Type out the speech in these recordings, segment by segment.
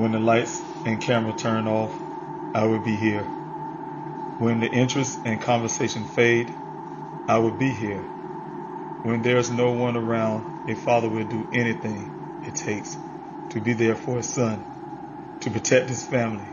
When the lights and camera turn off, I will be here. When the interest and conversation fade, I will be here. When there's no one around, a father will do anything it takes to be there for his son, to protect his family.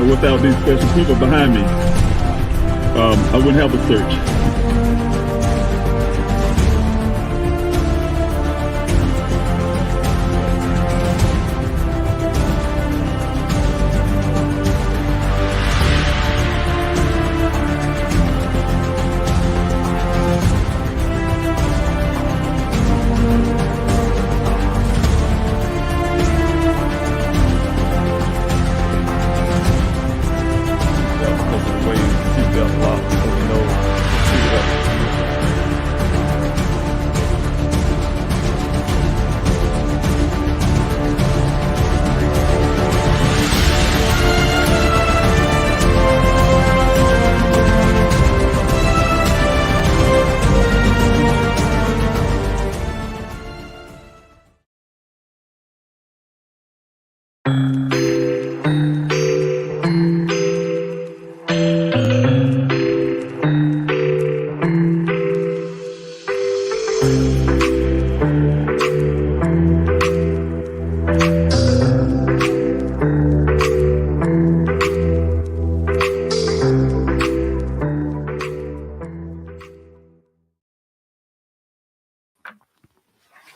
Without these special people behind me, I wouldn't have a search.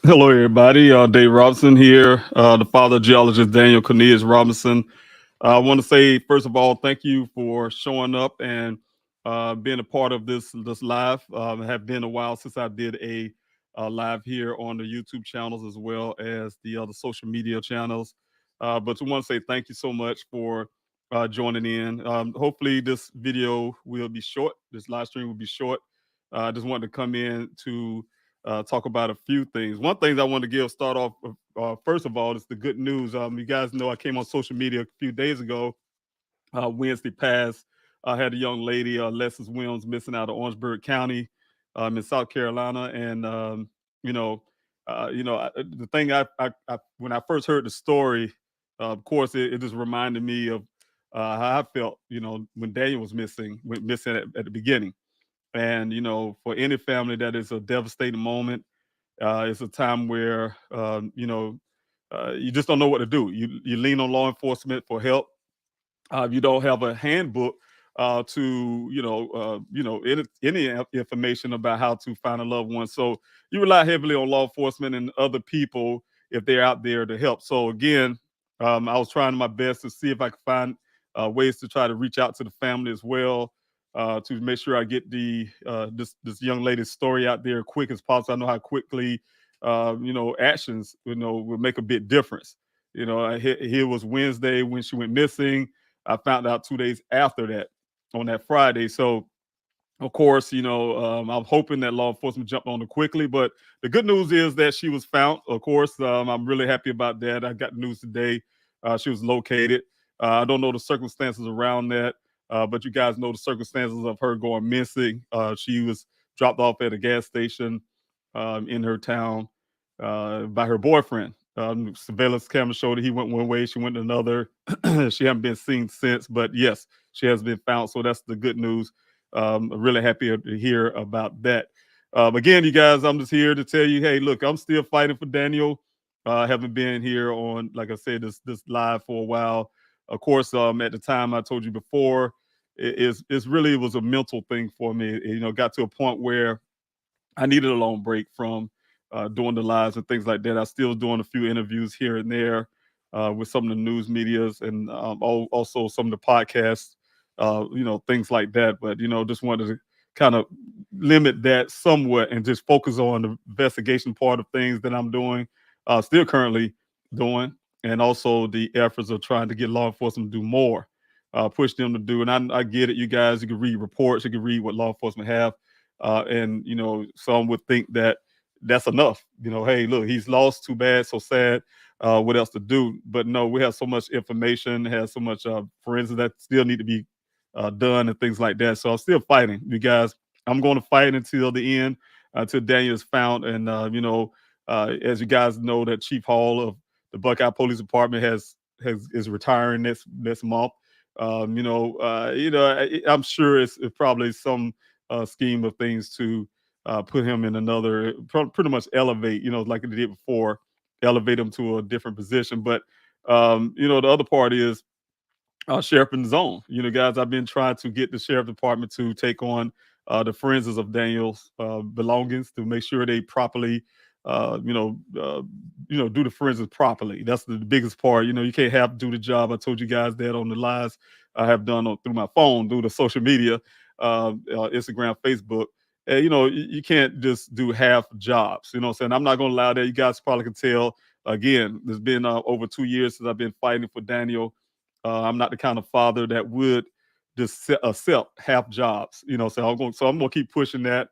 Hello, everybody. Dave Robinson here, the father of geologist Daniel Robinson. I want to say, first of all, thank you for showing up and being a part of this live. It have been a while since I did a live here on the YouTube channels as well as the other social media channels. But we want to say thank you so much for joining in. Hopefully, this video will be short. This live stream will be short. I just wanted to come in to talk about a few things. One thing I want to start off first of all is the good news. You guys know I came on social media a few days ago, Wednesday past. I had a young lady, Alexis Williams, missing out of Orangeburg County in South Carolina, and the thing I when I first heard the story, of course, it just reminded me of how I felt, when Daniel was missing at the beginning. And, for any family, that is a devastating moment. It's a time where, you just don't know what to do. You lean on law enforcement for help. You don't have a handbook to, any information about how to find a loved one. So you rely heavily on law enforcement and other people if they're out there to help. So again, I was trying my best to see if I could find ways to try to reach out to the family as well, to make sure I get this young lady's story out there quick as possible. I know how quickly actions will make a big difference. Here was Wednesday when she went missing. I found out 2 days after that, on that Friday. So of course, I'm hoping that law enforcement jumped on it quickly. But the good news is that she was found. Of course, I'm really happy about that. I got news today. She was located. I don't know the circumstances around that, but you guys know the circumstances of her going missing. She was dropped off at a gas station in her town by her boyfriend. Surveillance camera showed that he went one way, she went another. She hasn't been seen since, but yes, she has been found. So that's the good news. Really happy to hear about that. Again, you guys, I'm just here to tell you, hey, look, I'm still fighting for Daniel. I haven't been here on, like I said, this live for a while. Of course, at the time I told you before, it was a mental thing for me. It got to a point where I needed a long break from doing the lives and things like that. I still doing a few interviews here and there with some of the news medias and also some of the podcasts, things like that. But just wanted to kind of limit that somewhat and just focus on the investigation part of things that I'm doing, still currently doing, and also the efforts of trying to get law enforcement to do more, push them to do. And I get it, you guys. You can read reports, you can read what law enforcement have, and some would think that that's enough. Hey, look, he's lost, too bad, so sad. What else to do? But no, we have so much information, has so much forensics that still need to be done and things like that. So I'm still fighting, you guys. I'm going to fight until the end, until Daniel is found. And as you guys know, that Chief Hall of the Buckeye Police Department is retiring this month. I'm sure it's probably some scheme of things to put him in another, pretty much elevate, like they did before, elevate him to a different position. But the other part is sheriff in the zone. Guys, I've been trying to get the sheriff department to take on the forensics of Daniel's belongings to make sure they properly, do the forensics properly. That's the biggest part. You can't have to do the job. I told you guys that on the lives I have done through my phone, through the social media, Instagram, Facebook. And, you can't just do half jobs. You know what I'm saying? I'm not going to allow that. You guys probably can tell. Again, it's been over 2 years since I've been fighting for Daniel. I'm not the kind of father that would just accept half jobs, so I'm gonna keep pushing that,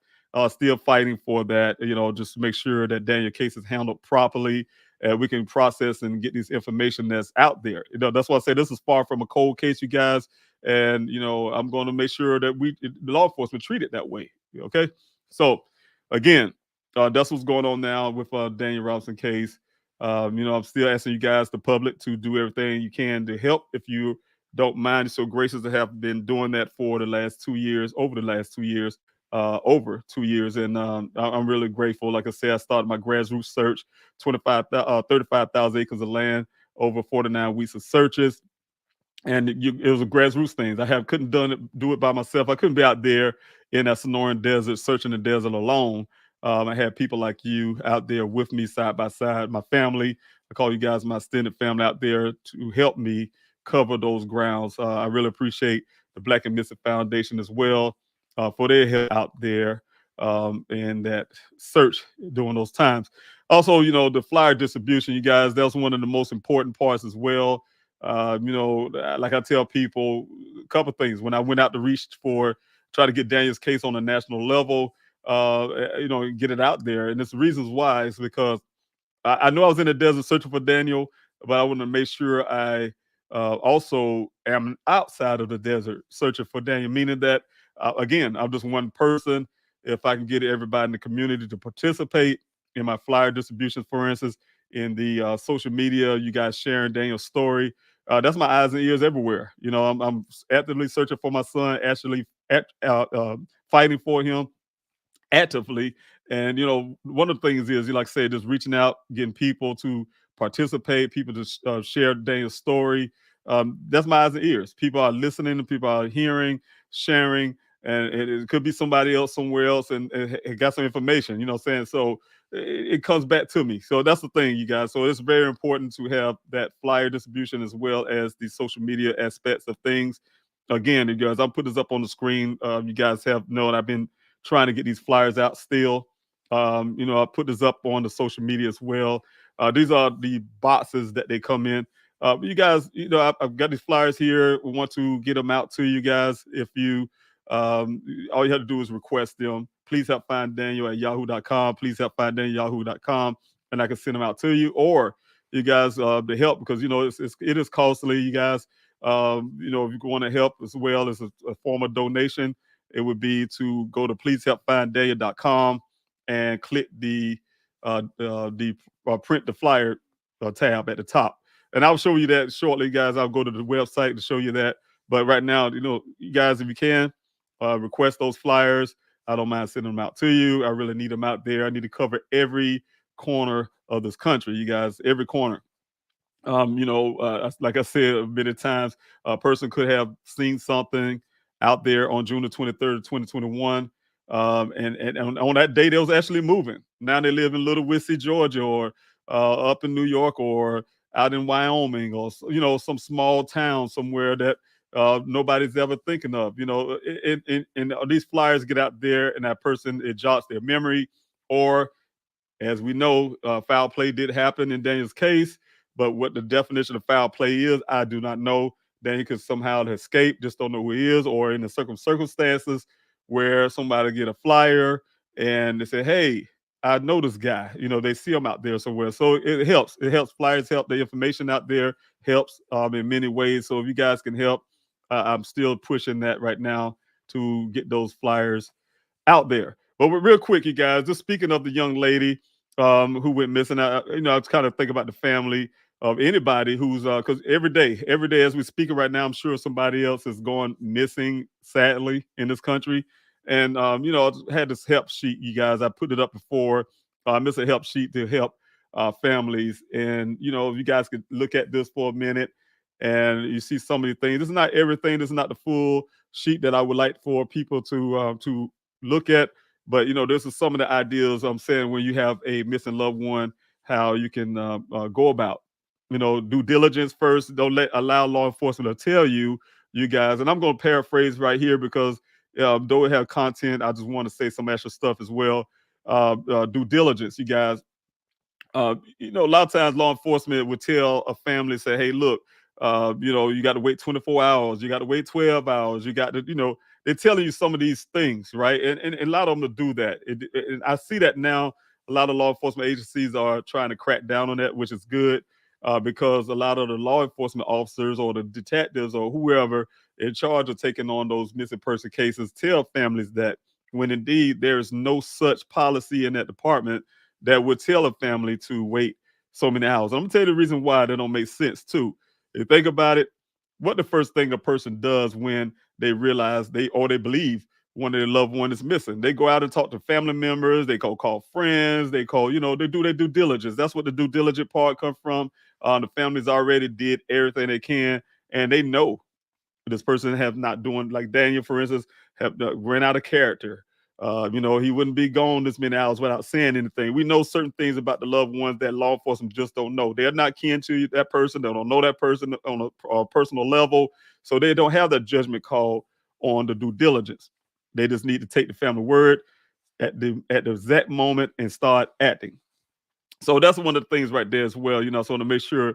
still fighting for that, just to make sure that Daniel case is handled properly, and we can process and get this information that's out there. That's why I say this is far from a cold case, you guys, and I'm going to make sure that the law enforcement treat it that way. Okay, so again, that's what's going on now with Daniel Robinson case. I'm still asking you guys, the public, to do everything you can to help. If you don't mind, so gracious to have been doing that for the last 2 years, over 2 years. And I'm really grateful. Like I said, I started my grassroots search, 35,000 acres of land, over 49 weeks of searches. And it was a grassroots thing. Couldn't do it by myself. I couldn't be out there in that Sonoran desert, searching the desert alone. I had people like you out there with me, side by side. My family, I call you guys my extended family, out there to help me cover those grounds. I really appreciate the Black and Missing Foundation as well, for their help out there, in that search during those times. Also, the flyer distribution, you guys, that's one of the most important parts as well. Like I tell people, a couple things. When I went out to reach for, try to get Daniel's case on a national level, get it out there. And it's the reasons why is because I know I was in the desert searching for Daniel, but I want to make sure I also am outside of the desert searching for Daniel, meaning that, again, I'm just one person. If I can get everybody in the community to participate in my flyer distribution, for instance, in the social media, you guys sharing Daniel's story, that's my eyes and ears everywhere. I'm actively searching for my son, actually fighting for him actively. And one of the things is, like I said, just reaching out, getting people to participate, people to share Daniel's story. That's my eyes and ears. People are listening, people are hearing, sharing, and it could be somebody else somewhere else and got some information. You know what I'm saying? So it comes back to me. So that's the thing, you guys. So it's very important to have that flyer distribution as well as the social media aspects of things. Again, you guys, I'll put this up on the screen. You guys have known I've been trying to get these flyers out still. I put this up on the social media as well. These are the boxes that they come in. You guys, I've got these flyers here. We want to get them out to you guys. If you, all you have to do is request them. Please help find Daniel at yahoo.com. Please help find Daniel at yahoo.com, and I can send them out to you. Or you guys, to help, because it is costly, you guys. If you want to help as well as a form of donation, it would be to go to pleasehelpfinddaniel.com and click the print the flyer tab at the top. And I'll show you that shortly, guys. I'll go to the website to show you that. But right now, you guys, if you can, request those flyers. I don't mind sending them out to you. I really need them out there. I need to cover every corner of this country, you guys, every corner. Like I said many times, a person could have seen something out there on June the 23rd, 2021. And on that day they was actually moving. Now they live in Little Whiskey, Georgia, or up in New York, or out in Wyoming, or some small town somewhere that nobody's ever thinking of. And these flyers get out there, and that person, it jots their memory, or as we know, foul play did happen in Daniel's case, but what the definition of foul play is, I do not know. Daniel could somehow have escaped, just don't know who he is, or in the circumstances where somebody get a flyer and they say, "Hey, I know this guy." They see him out there somewhere, so it helps. It helps. Flyers help. The information out there helps in many ways. So if you guys can help, I'm still pushing that right now to get those flyers out there. But real quick, you guys, just speaking of the young lady who went missing, I was kind of thinking about the family of anybody who's because every day as we're speaking right now, I'm sure somebody else is going missing, sadly, in this country. And I had this help sheet, you guys. I put it up before. It's a help sheet to help families, and if you guys could look at this for a minute, and you see some of the things. This is not everything. This is not the full sheet that I would like for people to look at. But this is some of the ideas I'm saying when you have a missing loved one, how you can go about. Due diligence first. Don't allow law enforcement to tell you guys. And I'm going to paraphrase right here because though it have content, I just want to say some extra stuff as well. Due diligence, you guys. A lot of times law enforcement would tell a family, say, "Hey, look, you got to wait 24 hours, you got to wait 12 hours, you got to, they're telling you some of these things, right?" And a lot of them to do that. And I see that now. A lot of law enforcement agencies are trying to crack down on that, which is good, because a lot of the law enforcement officers or the detectives or whoever in charge of taking on those missing person cases tell families that when indeed there is no such policy in that department that would tell a family to wait so many hours. I'm gonna tell you the reason why that don't make sense too. If you think about it, what the first thing a person does when they realize they believe one of their loved one is missing? They go out and talk to family members, they go call friends, they call, they do their due diligence. That's what the due diligence part comes from. The families already did everything they can, and they know this person have not doing, like Daniel, for instance, have ran out of character. He wouldn't be gone this many hours without saying anything. We know certain things about the loved ones that law enforcement just don't know. They're not kin to that person. They don't know that person on a personal level, so they don't have that judgment call on the due diligence. They just need to take the family word at the exact moment and start acting. So that's one of the things right there as well. So to make sure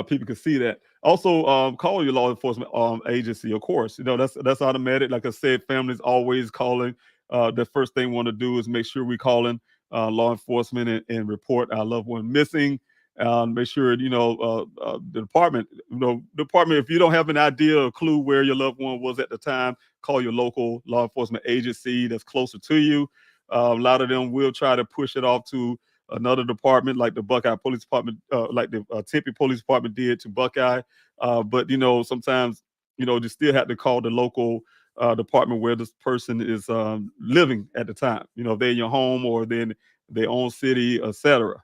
people can see that. Also, call your law enforcement agency, of course. That's automatic. Like I said, families always calling. The first thing we want to do is make sure we calling law enforcement and report our loved one missing. Make sure the department. Department. If you don't have an idea or clue where your loved one was at the time, call your local law enforcement agency that's closer to you. A lot of them will try to push it off to another department, like the Buckeye Police Department, like the Tempe Police Department did to Buckeye. But sometimes you still have to call the local department where this person is living at the time. If they're in your home or then their own city, etc.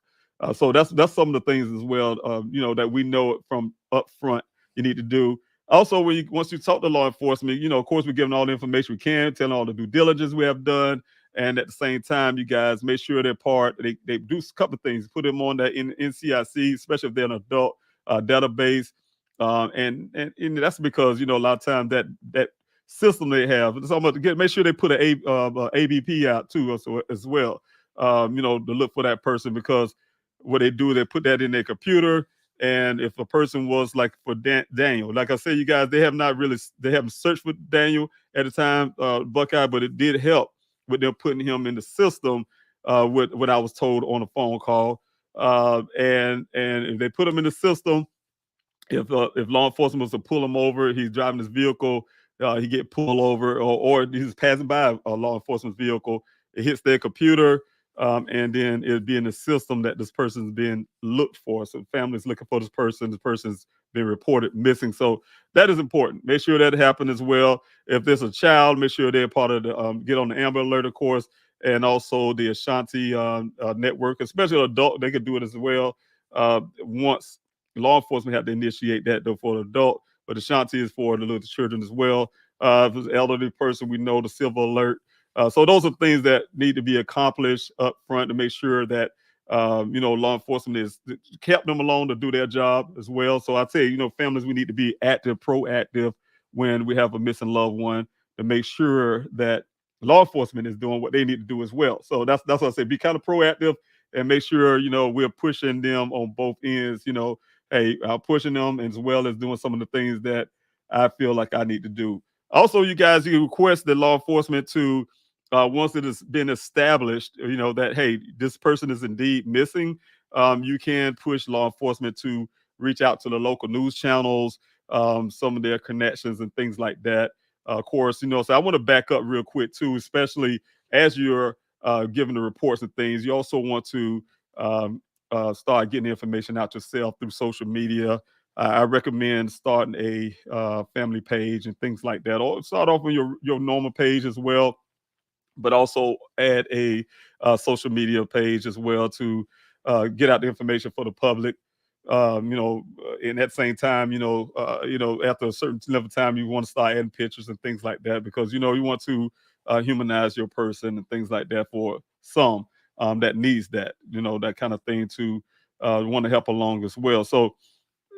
So that's some of the things as well. That we know from up front you need to do. Also, once you talk to law enforcement, of course, we're giving all the information we can, telling all the due diligence we have done, and at the same time, you guys make sure they're part. They do a couple of things. Put them on that NCIC, especially if they're an adult database, and that's because a lot of times that system they have. So I'm going to make sure they put a ABP out too, as well. To look for that person, because what they do, they put that in their computer. And if a person was like for Daniel, like I said, you guys, they haven't searched for Daniel at the time, Buckeye, but it did help with them putting him in the system with what I was told on a phone call. And if they put him in the system, if law enforcement was to pull him over, he's driving his vehicle, he get pulled over, or he's passing by a law enforcement vehicle, it hits their computer, and then it'd be in the system that this person's being looked for. So family's looking for this person's been reported missing. So that is important. Make sure that happens as well. If there's a child, make sure they're part of the get on the Amber Alert, of course, and also the Ashanti network, especially adult. They could do it as well. Once law enforcement have to initiate that though for the adult, but Ashanti is for the little children as well. If it's an elderly person, we know the Silver Alert So those are things that need to be accomplished up front to make sure that law enforcement is kept them alone to do their job as well. So I tell you, families, we need to be active, proactive when we have a missing loved one to make sure that law enforcement is doing what they need to do as well. So that's what I say. Be kind of proactive and make sure we're pushing them on both ends. Hey, pushing them as well as doing some of the things that I feel like I need to do. Also, you guys, you request the law enforcement to once it has been established, that hey, this person is indeed missing. You can push law enforcement to reach out to the local news channels, some of their connections and things like that. Of course, so I want to back up real quick too, especially as you're giving the reports and things. You also want to um, start getting the information out yourself through social media. I recommend starting a family page and things like that, or start off on your normal page as well, but also add a social media page as well to get out the information for the public. In that same time, after a certain level of time, you want to start adding pictures and things like that because you want to humanize your person and things like that for some that needs that kind of thing to want to help along as well. So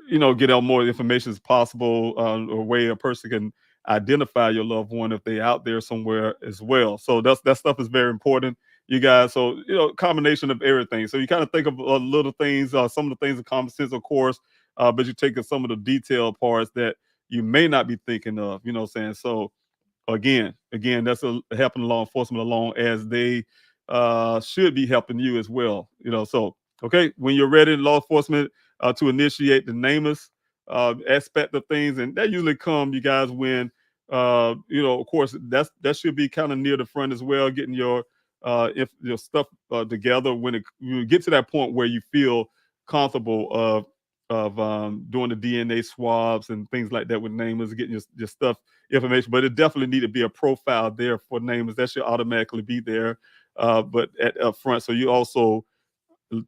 get out more information as possible, or way a person can identify your loved one if they're out there somewhere as well. So that stuff is very important, you guys. So combination of everything. So you kind of think of little things, some of the things are common sense, of course, but you take some of the detailed parts that you may not be thinking of. You know what I'm saying? So again, that's helping law enforcement along as they should be helping you as well. So okay, when you're ready, law enforcement to initiate the nameless aspect of things, and that usually come, you guys, when of course, that should be kind of near the front as well, getting if your stuff together when you get to that point where you feel comfortable of doing the DNA swabs and things like that with nameless, getting your stuff information. But it definitely need to be a profile there for nameless. That should automatically be there, but at up front. So you also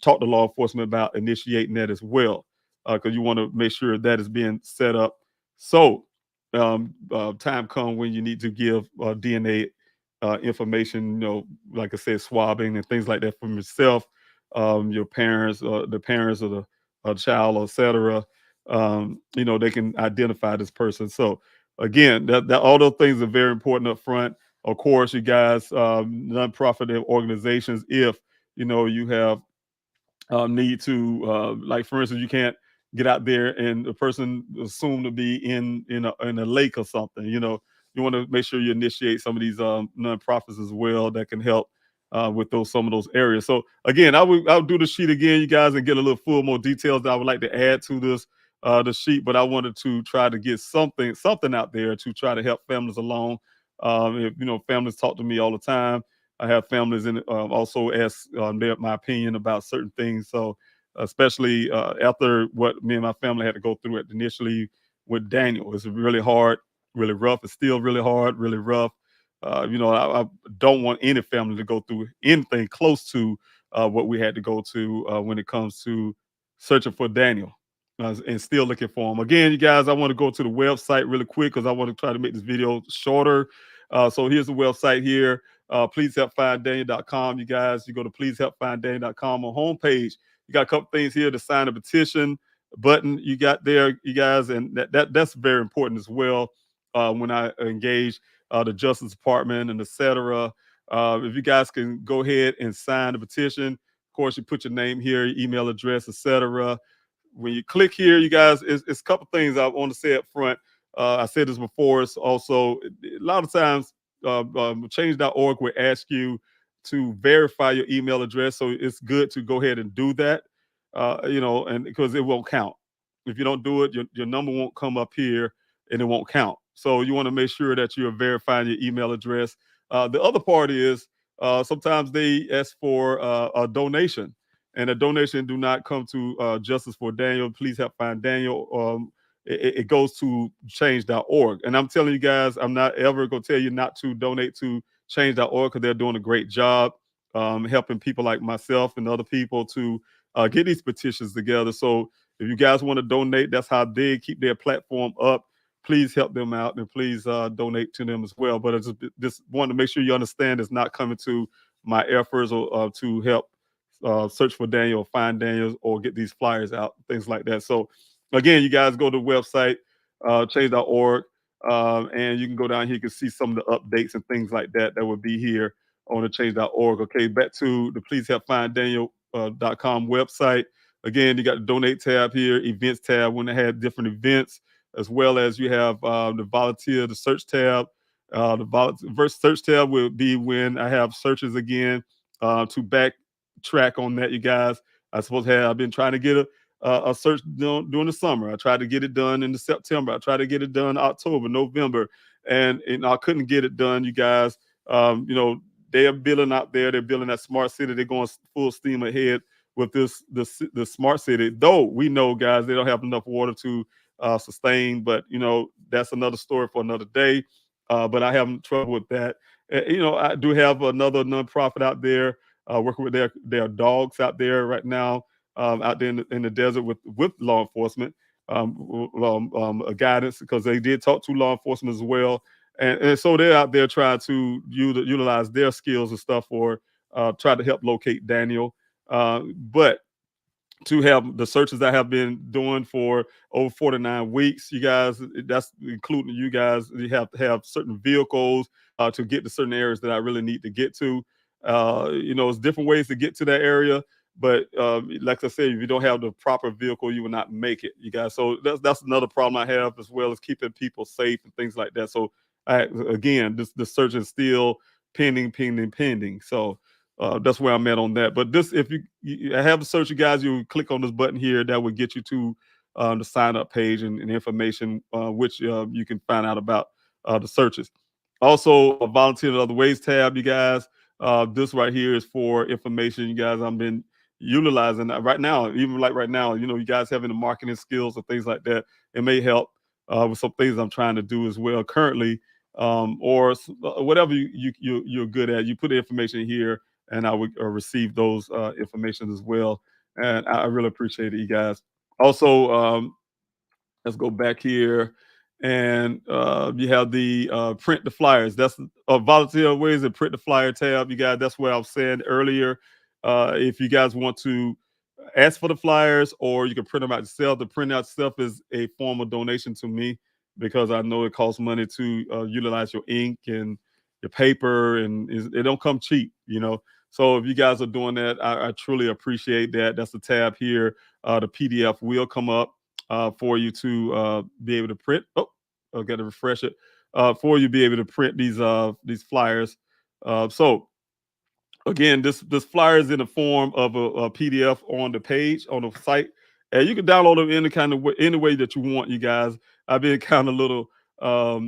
talk to law enforcement about initiating that as well, because you want to make sure that is being set up. So time come when you need to give DNA information, like I said, swabbing and things like that from yourself, your parents, the parents of the child, etc. They can identify this person. So again, that all those things are very important up front. Of course, you guys, nonprofit organizations, if you have need to like, for instance, you can't get out there and the person assumed to be in a lake or something. You want to make sure you initiate some of these nonprofits as well that can help with some of those areas. So again, I'll do the sheet again, you guys, and get a little full more details that I would like to add to this the sheet. But I wanted to try to get something out there to try to help families along. If families talk to me all the time, I have families and also ask my opinion about certain things. So especially after what me and my family had to go through it initially with Daniel, it's really hard, really rough. It's still really hard, really rough. I don't want any family to go through anything close to what we had to go to when it comes to searching for Daniel and still looking for him. Again, you guys, I want to go to the website really quick because I want to try to make this video shorter. So here's the website here. Pleasehelpfinddaniel.com. You guys, you go to pleasehelpfinddaniel.com on homepage. You got a couple things here to sign a petition button you got there, you guys, and that's very important as well. When I engage the Justice Department and etc. If you guys can go ahead and sign the petition, of course, you put your name here, your email address, etc. When you click here, you guys, it's a couple things I want to say up front. I said this before. It's also a lot of times change.org will ask you to verify your email address. So it's good to go ahead and do that, and because it won't count. If you don't do it, your number won't come up here and it won't count. So you want to make sure that you're verifying your email address. The other part is sometimes they ask for a donation, and a donation do not come to Justice for Daniel. Please help find Daniel. It goes to change.org. And I'm telling you guys, I'm not ever going to tell you not to donate to change.org because they're doing a great job helping people like myself and other people to get these petitions together. So if you guys want to donate, that's how they keep their platform up. please help them out and please donate to them as well. But I just want to make sure you understand it's not coming to my efforts or to help search for Daniel, find Daniel, or get these flyers out, things like that. So again, you guys go to the website, change.org, and you can go down here. You can see some of the updates and things like that that would be here on the change.org. Okay, back to the Please Help Find Daniel.com website. Again, you got the donate tab here, events tab when they had different events, as well as you have the volunteer, the search tab. The search tab will be when I have searches again to backtrack on that, you guys. I've been trying to get a search done during the summer. I tried to get it done in the September. I tried to get it done October, November, and I couldn't get it done, you guys. They are building out there. They're building that smart city. They're going full steam ahead with the smart city. Though we know, guys, they don't have enough water to sustain. But that's another story for another day. But I have trouble with that. I do have another nonprofit out there working with their dogs out there right now, out there in the desert with law enforcement, guidance, because they did talk to law enforcement as well. And so they're out there trying to utilize their skills and stuff for try to help locate Daniel. But to have the searches I have been doing for over 49 weeks, you guys, that's including you guys, you have to have certain vehicles to get to certain areas that I really need to get to. It's different ways to get to that area. But like I said, if you don't have the proper vehicle, you will not make it, you guys. So that's another problem I have, as well as keeping people safe and things like that. So the search is still pending. So that's where I'm at on that. But if you have a search, you guys, you click on this button here that would get you to the sign up page and information, which you can find out about the searches. Also, a volunteer in other ways tab, you guys. This right here is for information, you guys. I've been utilizing that right now, even like right now. You guys having the marketing skills or things like that, it may help with some things I'm trying to do as well currently, or whatever you're good at. You put the information here, and I would receive those information as well. And I really appreciate it, you guys. Also, let's go back here, and you have the print the flyers. That's volunteer ways to print the flyer tab, you guys. That's what I was saying earlier. If you guys want to ask for the flyers, or you can print them out yourself. The print out stuff is a form of donation to me, because I know it costs money to utilize your ink and your paper, and it don't come cheap. So if you guys are doing that, I truly appreciate that. That's the tab here. The PDF will come up for you to be able to print. Oh, I've got to refresh it for you to be able to print these flyers. So again, this flyer is in the form of a PDF on the page on the site, and you can download them any way that you want, you guys. I've been kind of little how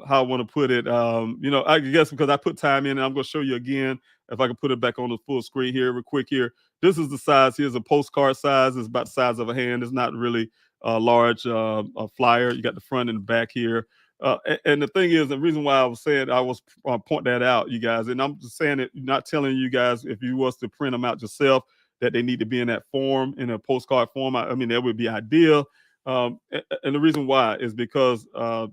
I want to put it. I guess because I put time in, and I'm going to show you again if I can put it back on the full screen here real quick here. This is the size. Here's a postcard size. It's about the size of a hand. It's not really a large a flyer. You got the front and the back here. And the thing is, the reason why I was saying I was point that out, you guys, and I'm just saying it, not telling you guys if you was to print them out yourself that they need to be in that form, in a postcard form. I mean, that would be ideal. And the reason why is because I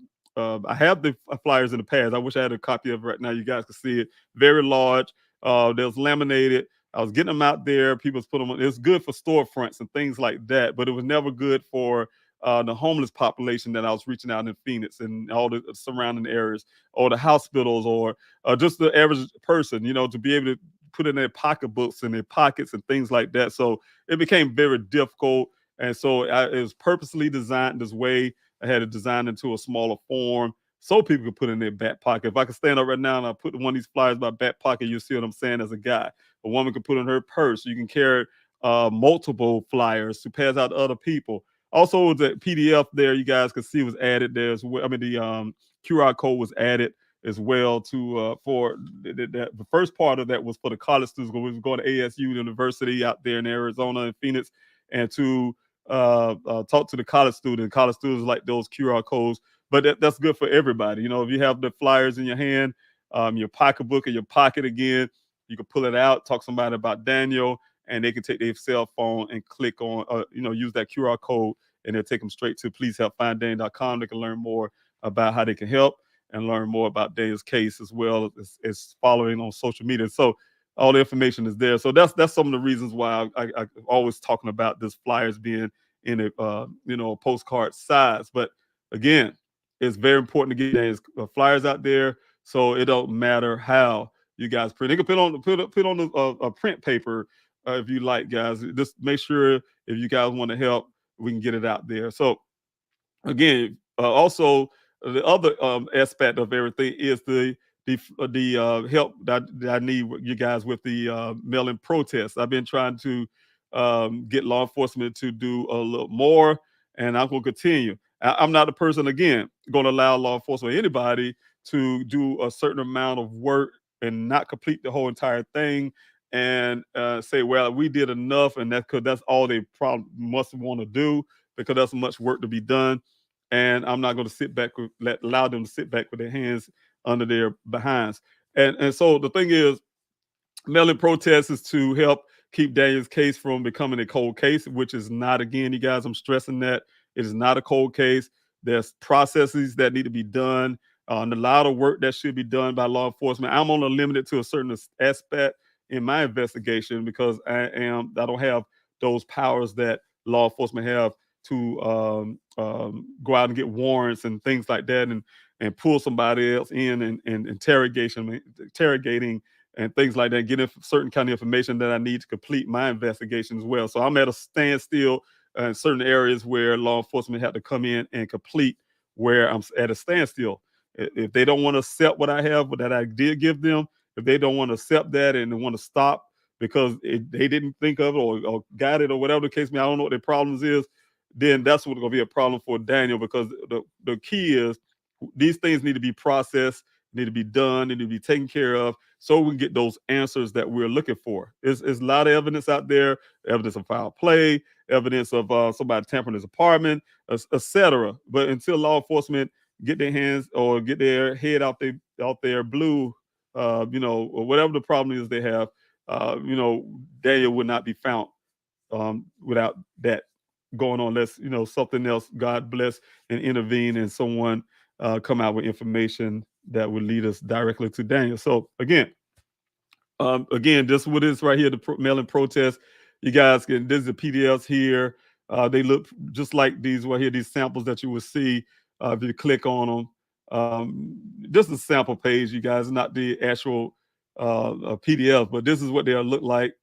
have the flyers in the past. I wish I had a copy of it right now. You guys can see it. Very large. They was laminated. I was getting them out there. People's put them on. It's good for storefronts and things like that, but it was never good for the homeless population that I was reaching out in Phoenix and all the surrounding areas, or the hospitals, or just the average person, to be able to put in their pocketbooks and their pockets and things like that. So it became very difficult. And so it was purposely designed this way. I had it designed into a smaller form so people could put in their back pocket. If I could stand up right now and I put one of these flyers in my back pocket, you'll see what I'm saying as a guy. A woman could put in her purse. You can carry multiple flyers to pass out to other people. Also, the PDF there, you guys can see, was added there as well. I mean, the QR code was added as well to for the first part of that was for the college students. We was going to ASU University out there in Arizona and Phoenix, and to talk to the college students. College students like those QR codes, but that's good for everybody. If you have the flyers in your hand, your pocketbook or your pocket again, you can pull it out, talk to somebody about Daniel, and they can take their cell phone and click on, use that QR code and they'll take them straight to pleasehelpfinddaniel.com. They can learn more about how they can help and learn more about Daniel's case, as well as following on social media. So all the information is there. So that's some of the reasons why I always talking about this flyers being in a a postcard size. But again, it's very important to get Daniel's flyers out there, so it don't matter how you guys print. They can put on a print paper if you like, guys. Just make sure if you guys want to help, we can get it out there. So again, also the other aspect of everything is the help that I need you guys with the mail-in protests. I've been trying to get law enforcement to do a little more, and I'm going to continue. I'm not the person, again, going to allow law enforcement or anybody to do a certain amount of work and not complete the whole entire thing and say, well, we did enough, and that's all they probably must want to do, because there's much work to be done. And I'm not going to allow them to sit back with their hands under their behinds. And so the thing is, mail-in protest is to help keep Daniel's case from becoming a cold case, which is not, again, you guys, I'm stressing that it is not a cold case. There's processes that need to be done, and a lot of work that should be done by law enforcement. I'm only limited to a certain aspect in my investigation, because I don't have those powers that law enforcement have to go out and get warrants and things like that, and pull somebody else in and interrogating and things like that, getting certain kind of information that I need to complete my investigation as well. So I'm at a standstill in certain areas where law enforcement have to come in and complete where I'm at a standstill. If they don't want to accept what I have, what that I did give them, if they don't want to accept that and they want to stop because they didn't think of it, or got it, or whatever the case may, I don't know what their problems is, then that's what's going to be a problem for Daniel, because the key is these things need to be processed, need to be done, need to be taken care of, so we can get those answers that we're looking for. There's a lot of evidence out there, evidence of foul play, evidence of somebody tampering his apartment, etc. But until law enforcement get their hands or get their head out there blue, or whatever the problem is they have, Daniel would not be found without that going on. Let's, something else, God bless and intervene, and someone come out with information that would lead us directly to Daniel. So again, this what is right here, the mail-in protest. You guys can, this is the PDFs here. They look just like these right here, these samples that you will see if you click on them. Just a sample page, you guys, not the actual PDF, but this is what they'll look like.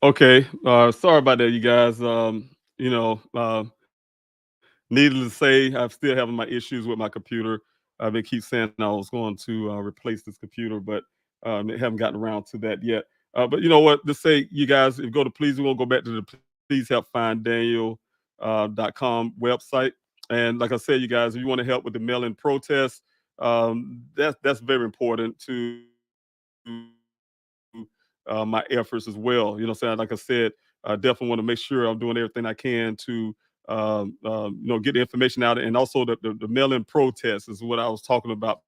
Okay. Sorry about that, you guys. You know, needless to say, I'm still having my issues with my computer. I've been keep saying I was going to replace this computer, but haven't gotten around to that yet. But you know what? Just say, you guys, if you go to please, we're gonna go back to the please help find Daniel .com website. And like I said, you guys, if you want to help with the mail-in protest, that's very important to my efforts as well. You know, what I'm saying, like I said, I definitely want to make sure I'm doing everything I can to you know, get the information out, and also the mail-in protest is what I was talking about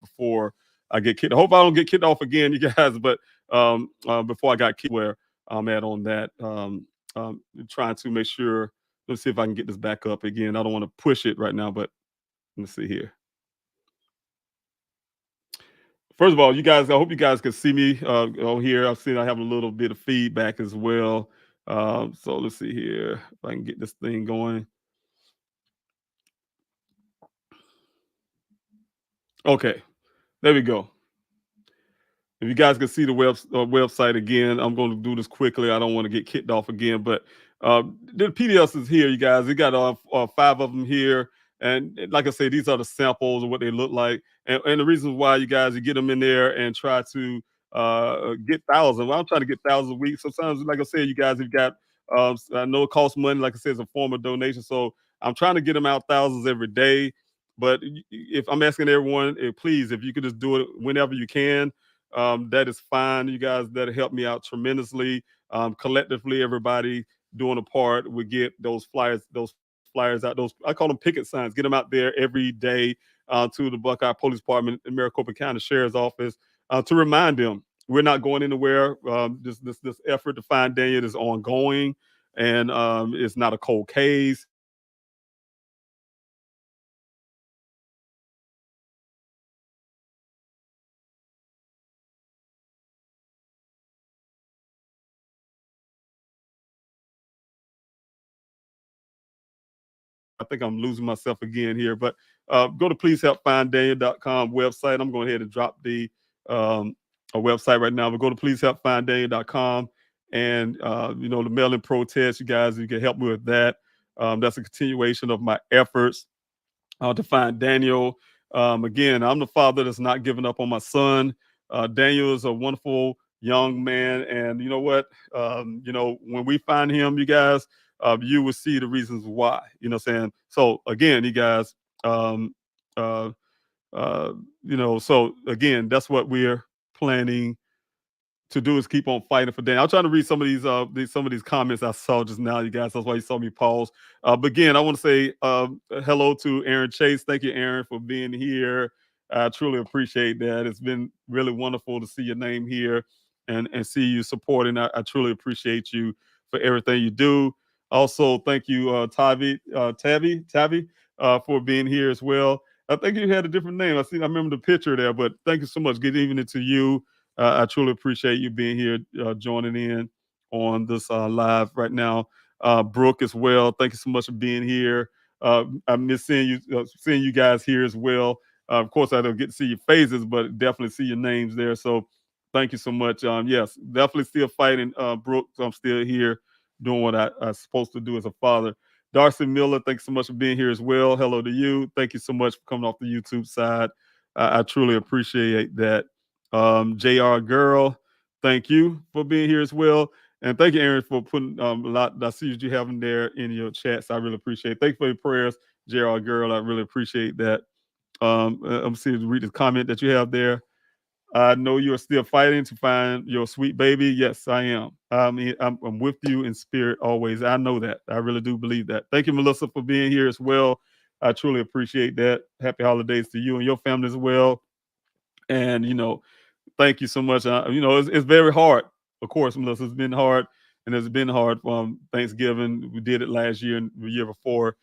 before I get kicked. I hope I don't get kicked off again, you guys. But before I got kicked, where I'm at on that, trying to make sure. Let's see if I can get this back up again. I don't want to push it right now, but let's see here. First of all, you guys, I hope you guys can see me on here. I've seen I have a little bit of feedback as well. So let's see here if I can get this thing going. Okay, there we go. If you guys can see the website again, I'm going to do this quickly. I don't want to get kicked off again, but the PDFs is here, you guys. We got 5 of them here, and like I say, these are the samples of what they look like, and the reasons why, you guys, you get them in there and try to get thousands. Well, I'm trying to get thousands a week. Sometimes, like I said, you guys have got. I know it costs money. Like I said, it's a form of donation, so I'm trying to get them out thousands every day. But if I'm asking everyone, please, if you could just do it whenever you can, that is fine. You guys, that helped me out tremendously. Collectively, everybody doing a part, we get those flyers out. Those, I call them picket signs. Get them out there every day to the Buckeye Police Department and Maricopa County Sheriff's Office to remind them we're not going anywhere. This effort to find Daniel is ongoing, and it's not a cold case. I think I'm losing myself again here, but go to pleasehelpfinddaniel.com website. I'm going ahead and drop the a website right now, but go to pleasehelpfinddaniel.com, and you know, the mail-in protest, you guys, you can help me with that. That's a continuation of my efforts to find Daniel. Again, I'm the father that's not giving up on my son. Daniel is a wonderful young man, and you know what? You know, when we find him, you guys, you will see the reasons why. You know what I'm saying? So again, you guys, um, uh, uh, you know, so again, that's what we're planning to do, is keep on fighting for Dan. I'm trying to read some of some of these comments I saw just now, you guys. That's why you saw me pause. But again, I want to say hello to Aaron Chase. Thank you, Aaron, for being here. I truly appreciate that. It's been really wonderful to see your name here and see you supporting. I truly appreciate you for everything you do. Also, thank you, Tabby, for being here as well. I think you had a different name. I remember the picture there, but thank you so much. Good evening to you. I truly appreciate you being here, joining in on this live right now. Brooke as well. Thank you so much for being here. I miss seeing you guys here as well. Of course, I don't get to see your faces, but definitely see your names there. So thank you so much. Yes, definitely still fighting, Brooke. So I'm still here doing what I'm supposed to do as a father. Darcy Miller, thanks so much for being here as well. Hello to you. Thank you so much for coming off the YouTube side. I truly appreciate that. JR Girl, thank you for being here as well. And thank you, Aaron, for putting a lot. I see what you have in there in your chats. I really appreciate it. Thank you for your prayers, JR Girl. I really appreciate that. I'm seeing to read the comment that you have there. I know you are still fighting to find your sweet baby. Yes, I am. I mean, I'm with you in spirit always. I know that. I really do believe that. Thank you, Melissa, for being here as well. I truly appreciate that. Happy holidays to you and your family as well. And you know, thank you so much. You know, it's very hard. Of course, Melissa, it's been hard, and it's been hard from Thanksgiving. We did it last year and the year before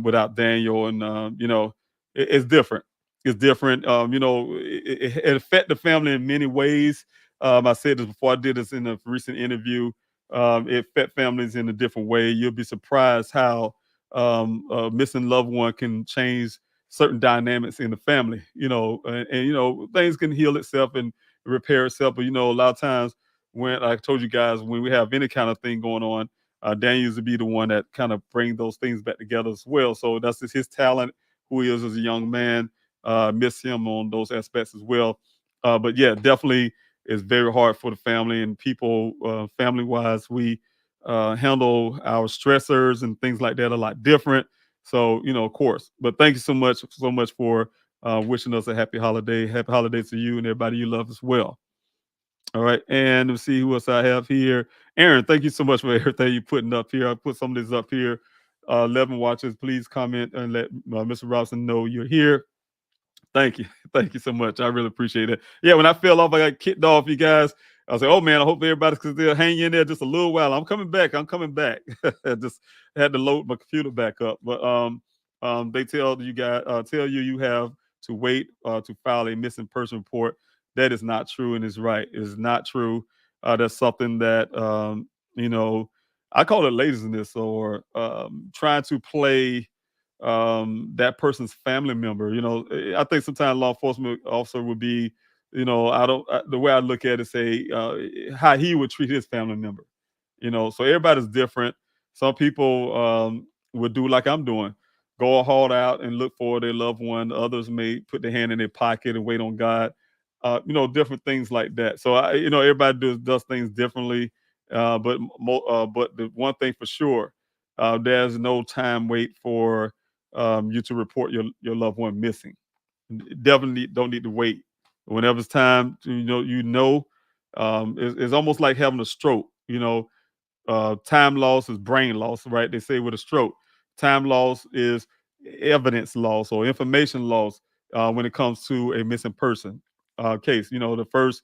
without Daniel, and you know, it's different. It's different. You know, it affect the family in many ways. I said this before. I did this in a recent interview. It affect families in a different way. You'll be surprised how a missing loved one can change certain dynamics in the family, you know, and you know, things can heal itself and repair itself. But you know, a lot of times when I told you guys, when we have any kind of thing going on, Daniel used to be the one that kind of bring those things back together as well. So that's just his talent, who he is as a young man. Miss him on those aspects as well. But yeah, definitely it's very hard for the family and people, family wise. We handle our stressors and things like that a lot different. So, of course. But thank you so much for wishing us a happy holiday. Happy holidays to you and everybody you love as well. All right. And let's see who else I have here. Aaron, thank you so much for everything you're putting up here. I put some of this up here. 11 watchers, please comment and let Mr. Robinson know you're here. Thank you. Thank you so much. I really appreciate it. Yeah, when I fell off, I got kicked off, you guys. I was like, oh man, I hope everybody's still hang in there just a little while. I'm coming back. I'm coming back. I just had to load my computer back up. But they tell you guys, tell you have to wait to file a missing person report. That is not true and is right. It is not true. That's something that you know, I call it laziness or trying to play that person's family member. I think sometimes law enforcement officer would be, the way I look at it, say how he would treat his family member. So everybody's different. Some people would do like I'm doing, go hard out and look for their loved one. Others may put their hand in their pocket and wait on God. Different things like that. So everybody does things differently. But the one thing for sure, there's no time wait for you to report your loved one missing. Definitely don't need to wait. Whenever it's time, it's almost like having a stroke. Time loss is brain loss, right? They say with a stroke, time loss is evidence loss or information loss when it comes to a missing person case. The first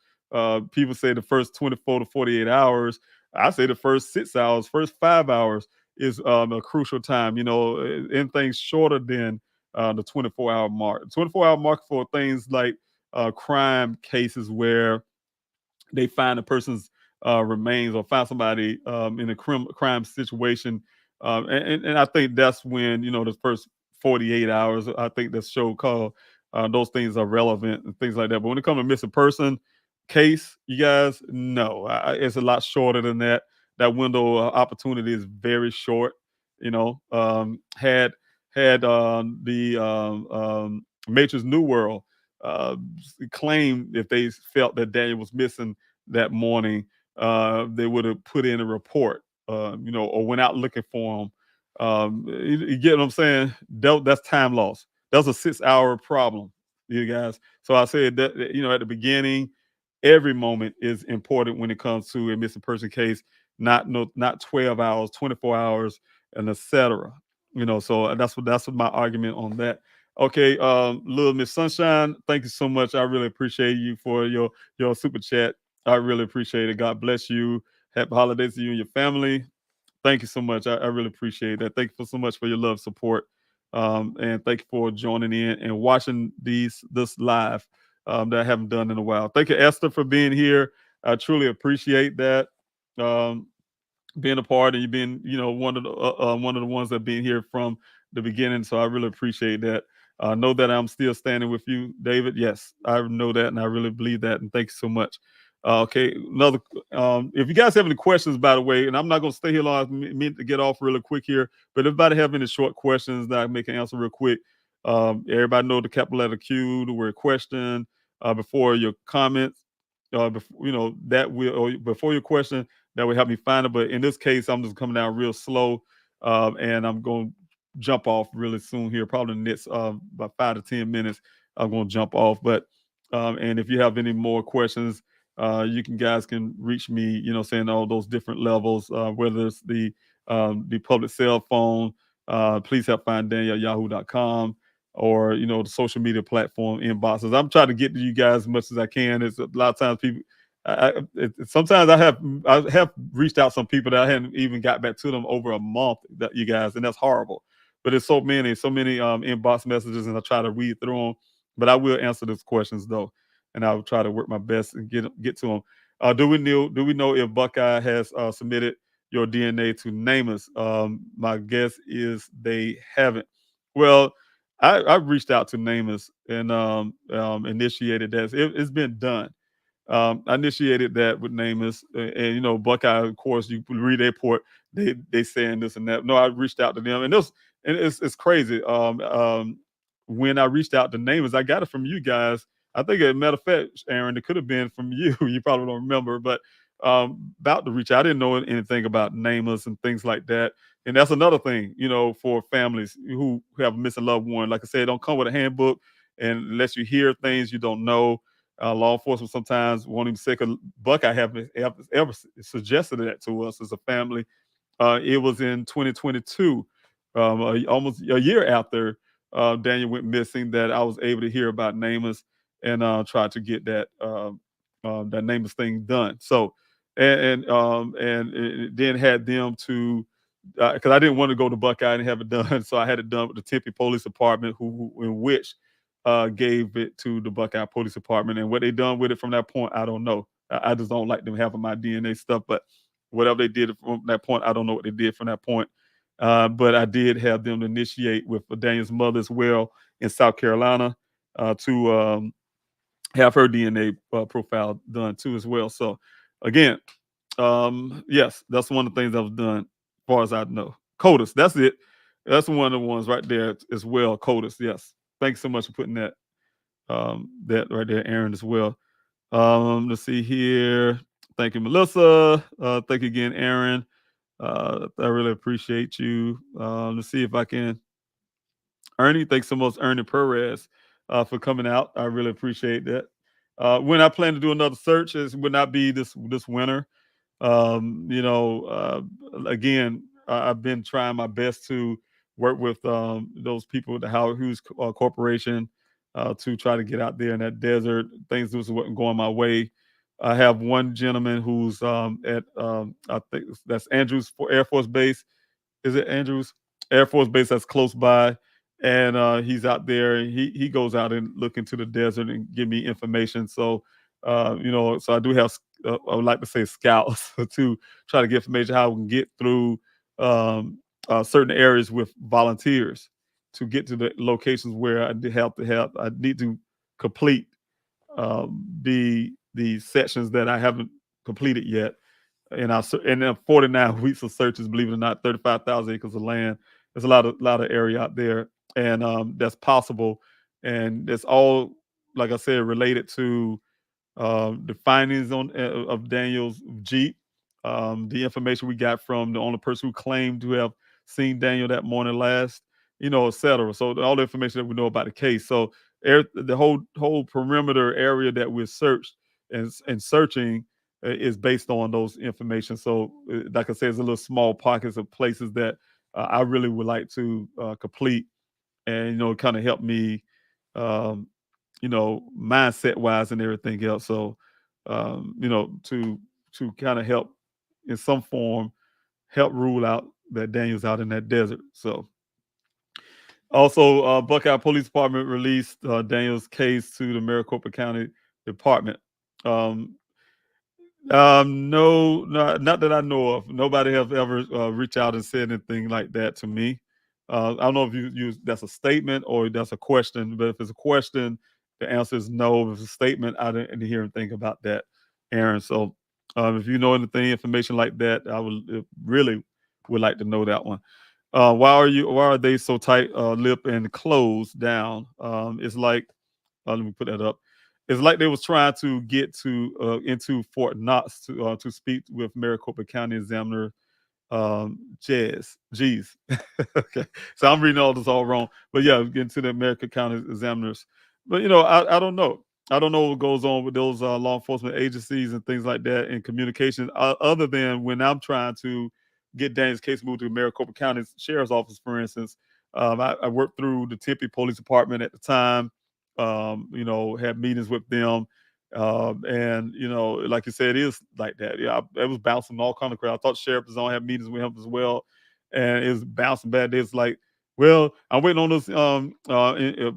people say the first 24 to 48 hours. I say the first 6 hours, first 5 hours is a crucial time. Anything shorter than the 24-hour mark. 24-hour mark for things like crime cases where they find a person's remains or find somebody in a crime situation. And I think that's when, the first 48 hours, I think that show called those things are relevant and things like that. But when it comes to missing person case, you guys, no, it's a lot shorter than that. That window of opportunity is very short. The Matrix New World uh, claimed if they felt that Daniel was missing that morning, they would have put in a report, or went out looking for him. You get what I'm saying? That's time loss. That's a 6 hour problem, you guys. So I said that, at the beginning, every moment is important when it comes to a missing person case. Not 12 hours, 24 hours, and etc. So that's what my argument on that. Okay, little Miss Sunshine, thank you so much. I really appreciate you for your super chat. I really appreciate it. God bless you. Happy holidays to you and your family. Thank you so much. I really appreciate that. Thank you so much for your love, support, and thank you for joining in and watching this live that I haven't done in a while. Thank you, Esther, for being here. I truly appreciate that. Um, Being a part and you being one of the ones that been here from the beginning, so I really appreciate that. Know that I'm still standing with you, David. Yes, I know that and I really believe that, and thank you so much. Okay, another if you guys have any questions, by the way, and I'm not going to stay here long, I mean to get off really quick here, but if anybody have any short questions that I can make an answer real quick. Everybody know the capital letter Q, the word question, before your comments, before, that will, or before your question, that would help me find it. But in this case, I'm just coming down real slow, and I'm going to jump off really soon here, probably in the next about 5 to 10 minutes. I'm going to jump off. But and if you have any more questions, you guys can reach me. Saying all those different levels, whether it's the public cell phone, please help find Daniel at yahoo.com, or the social media platform inboxes. I'm trying to get to you guys as much as I can. It's a lot of times people sometimes I have reached out some people that I hadn't even got back to them over a month, that you guys, and that's horrible. But it's so many inbox messages, and I try to read through them. But I will answer those questions though, and I will try to work my best and get to them. Do we know if Buckeye has submitted your DNA to NamUs? My guess is they haven't. Well, I reached out to NamUs and initiated that. It's been done. I initiated that with Namus, and Buckeye. Of course, you read their report. They saying this and that. No, I reached out to them, and it's crazy. When I reached out to Namus, I got it from you guys. I think, as a matter of fact, Aaron, it could have been from you. You probably don't remember, but about to reach out, I didn't know anything about Namus and things like that. And that's another thing, for families who have a missing loved one. Like I said, don't come with a handbook, and unless you hear things you don't know. Law enforcement sometimes won't even say, 'cause Buckeye haven't ever suggested that to us as a family. It was in 2022, almost a year after Daniel went missing, that I was able to hear about Namus and try to get that Namus thing done. So, and then had them to, because I didn't want to go to Buckeye and have it done, so I had it done with the Tempe Police Department, who in which gave it to the Buckeye Police Department. And what they done with it from that point, I don't know. I just don't like them having my DNA stuff, but whatever they did from that point, I don't know what they did from that point. But I did have them initiate with Daniel's mother as well in South Carolina, to have her DNA profile done too as well. So again, yes, that's one of the things that was done, as far as I know. CODIS, that's it. That's one of the ones right there as well. CODIS, yes. Thanks so much for putting that right there, Aaron, as well. Let's see here. Thank you, Melissa. Thank you again, Aaron. I really appreciate you. Let's see if I can. Ernie, thanks so much, Ernie Perez, for coming out. I really appreciate that. When I plan to do another search, it would not be this winter. Again, I've been trying my best to work with those people at the Howard Hughes Corporation, to try to get out there in that desert. Things just wasn't going my way. I have one gentleman who's at I think that's Andrews Air Force Base. Is it Andrews Air Force Base that's close by? And he's out there. And he goes out and look into the desert and give me information. So so I do have, I would like to say, scouts to try to get information how we can get through certain areas with volunteers to get to the locations where I have to help. I need to complete the sections that I haven't completed yet. And then 49 weeks of searches, believe it or not, 35,000 acres of land. There's a lot of area out there, and that's possible. And it's all, like I said, related to the findings of Daniel's Jeep, the information we got from the only person who claimed to have seen Daniel that morning last, et cetera. So all the information that we know about the case. So the whole perimeter area that we're searched and searching is based on those information. So, like I said, it's a little small pockets of places that I really would like to complete, and kind of help me, um, mindset wise and everything else. So, to kind of help in some form, help rule out that Daniel's out in that desert. So, also, Buckeye Police Department released Daniel's case to the Maricopa County Department. Um, no, not that I know of. Nobody has ever reached out and said anything like that to me. I don't know if you that's a statement or that's a question, but if it's a question, the answer is no. If it's a statement, I didn't hear anything about that, Aaron. So, if you know anything, information like that, I would really would like to know that one. Why are they so tight lip and closed down? It's like, let me put that up. It's like they was trying to get to into Fort Knox to speak with Maricopa County Examiner G's. Okay, so I'm reading all this all wrong, but yeah, getting to the Maricopa County Examiners. But I don't know. I don't know what goes on with those law enforcement agencies and things like that in communication, other than when I'm trying to get Daniel's case moved to Maricopa County Sheriff's Office, for instance. I worked through the Tempe Police Department at the time. Had meetings with them. And like you said, it is like that. Yeah, it was bouncing all kind of crowd. I thought Sheriff was on have meetings with him as well, and it was bouncing bad. It's like, well, I'm waiting on this.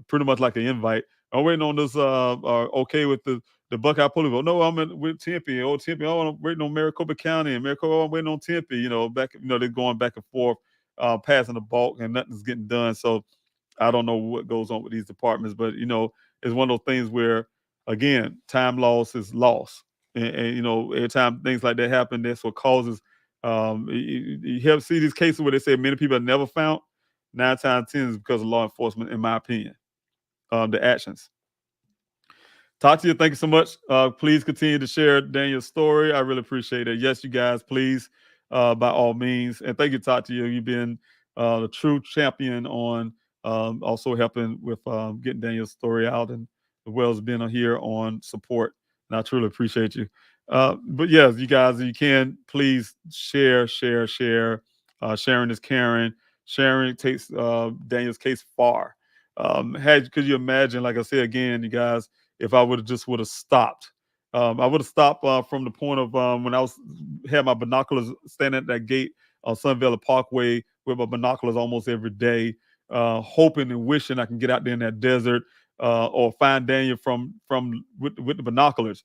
Pretty much like an invite. I'm waiting on this. Okay with the Buckeye Police. Oh, no, with Tempe. Oh, Tempe. Oh, I'm waiting on Maricopa County and Maricopa. Oh, I'm waiting on Tempe. They're going back and forth, passing the bulk, and nothing's getting done. So I don't know what goes on with these departments, but it's one of those things where again, time loss is loss. And, every time things like that happen, that's what causes. You have see these cases where they say many people are never found. 9 times 10 is because of law enforcement, in my opinion. The actions. Talk to you. Thank you so much. Please continue to share Daniel's story. I really appreciate it. Yes, you guys, please, by all means. And thank you, Talk to you. You've been the true champion on also helping with getting Daniel's story out, and as well as being here on support. And I truly appreciate you. But yes, you guys, you can please share. Sharing is caring. Sharing takes Daniel's case far. Could you imagine, like I said again, you guys, if I would have stopped. I would have stopped from the point of when I had my binoculars standing at that gate on Sun Valley Parkway with my binoculars almost every day, hoping and wishing I can get out there in that desert or find Daniel from with the binoculars.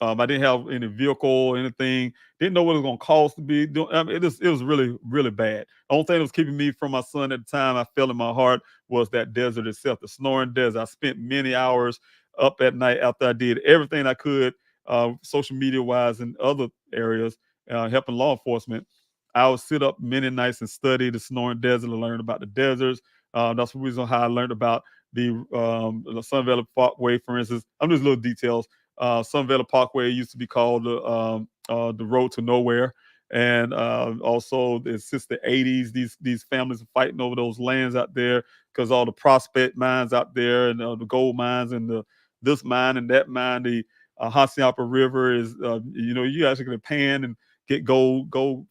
I didn't have any vehicle or anything. Didn't know what it was going to cost to be doing. I mean, it was really, really bad. The only thing that was keeping me from my son at the time, I felt in my heart, was that desert itself, the snoring desert. I spent many hours up at night after I did everything I could, social media wise and other areas, helping law enforcement. I would sit up many nights and study the snoring desert and learn about the deserts. That's the reason how I learned about the Sun Valley Parkway, for instance. I'm just little details. Sun Valley Parkway used to be called the Road to Nowhere. And also, since the 80s, these families are fighting over those lands out there because all the prospect mines out there and the gold mines and this mine and that mine. The Hassayampa River is, you actually can pan and get gold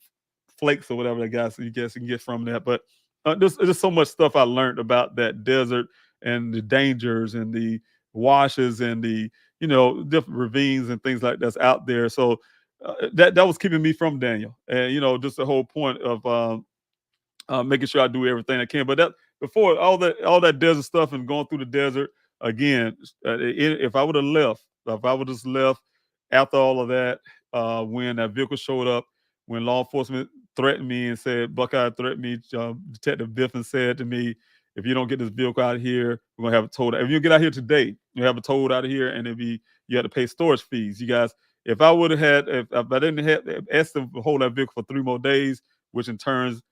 flakes or whatever you can get from that. But there's so much stuff I learned about that desert and the dangers and the washes and the different ravines and things like that's out there. So that was keeping me from Daniel, and just the whole point of making sure I do everything I can. But that before all that desert stuff and going through the desert again, if I would have left, if I would have just left after all of that, when that vehicle showed up, when law enforcement threatened me and said, Buckeye threatened me, Detective Biffin said to me, if you don't get this vehicle out of here, we're gonna have it towed. If you get out here today, you have it towed out of here, and you have to pay storage fees. You guys, if I would have had, if I didn't have asked them to hold that vehicle for 3 more days, which in turns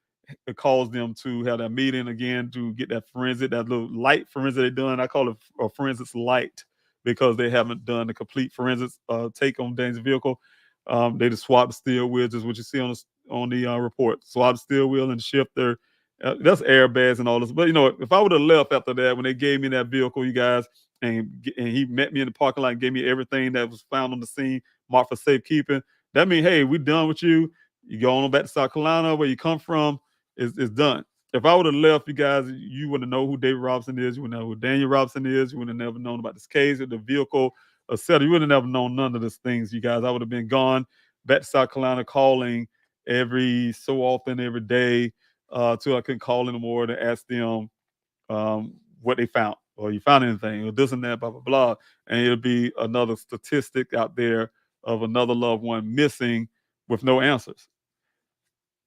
it caused them to have that meeting again to get that that little light forensic they done. I call it a forensics light because they haven't done the complete forensics take on Dane's vehicle. They just swapped the steel wheel, just what you see on the report. Swap the steel wheel and shifter. That's airbags and all this. But if I would have left after that, when they gave me that vehicle, you guys, and he met me in the parking lot and gave me everything that was found on the scene, marked for safekeeping. That means, hey, we done with you. You go on back to South Carolina, where you come from. It's done. If I would have left, you guys, you wouldn't know who David Robinson is. You wouldn't know who Daniel Robinson is. You wouldn't have never known about this case or the vehicle, etc. You wouldn't have never known none of these things, you guys. I would have been gone back to South Carolina, calling every so often, every day, till I couldn't call anymore to ask them what they found, or you found anything, or this and that, blah, blah, blah. And it'll be another statistic out there of another loved one missing with no answers.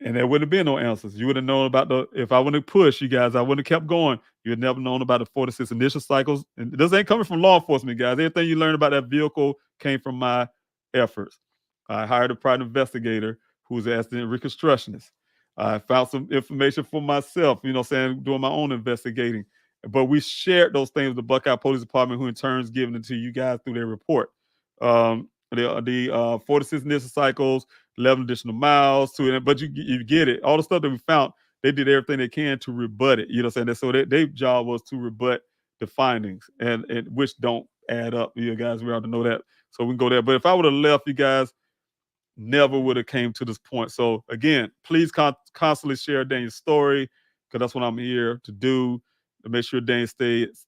And there wouldn't have been no answers. You would have known about if I wouldn't have pushed you guys, I wouldn't have kept going. You'd never known about the 46 initial cycles. And this ain't coming from law enforcement, guys. Everything you learned about that vehicle came from my efforts. I hired a private investigator who's an accident reconstructionist. I found some information for myself, doing my own investigating. But we shared those things with the Buckeye Police Department, who in turn is giving it to you guys through their report. The 46 initial cycles, 11 additional miles to it, but you get it. All the stuff that we found, they did everything they can to rebut it. You know what I'm saying? So their job was to rebut the findings, and which don't add up. You guys, we already know that. So we can go there. But if I would have left, you guys never would have came to this point. So again, please constantly share Daniel's story, because that's what I'm here to do, to make sure Daniel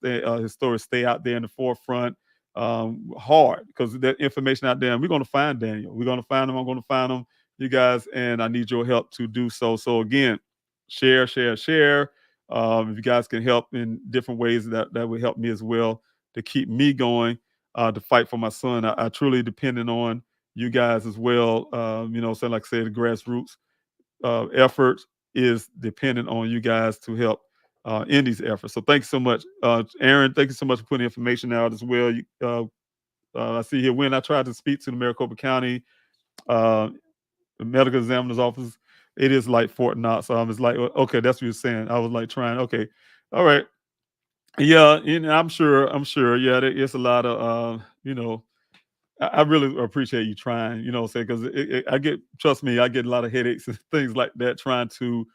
his story stay out there in the forefront. Hard, because that information out there, and we're going to find Daniel. We're going to find him. I'm going to find him, you guys, and I need your help to do so. So again, share. If you guys can help in different ways, that would help me as well to keep me going, to fight for my son. I truly depending on you guys as well. So like I said, the grassroots efforts is dependent on you guys to help in these efforts. So thank you so much. Aaron, thank you so much for putting information out as well. I see here when I tried to speak to the Maricopa County uh, medical examiner's office, it is like Fort Knox. So I was like, okay, that's what you're saying. I was like trying, okay, all right. Yeah, and I'm sure, yeah, it's a lot of, I really appreciate you trying, say, because I get, trust me, I get a lot of headaches and things like that trying to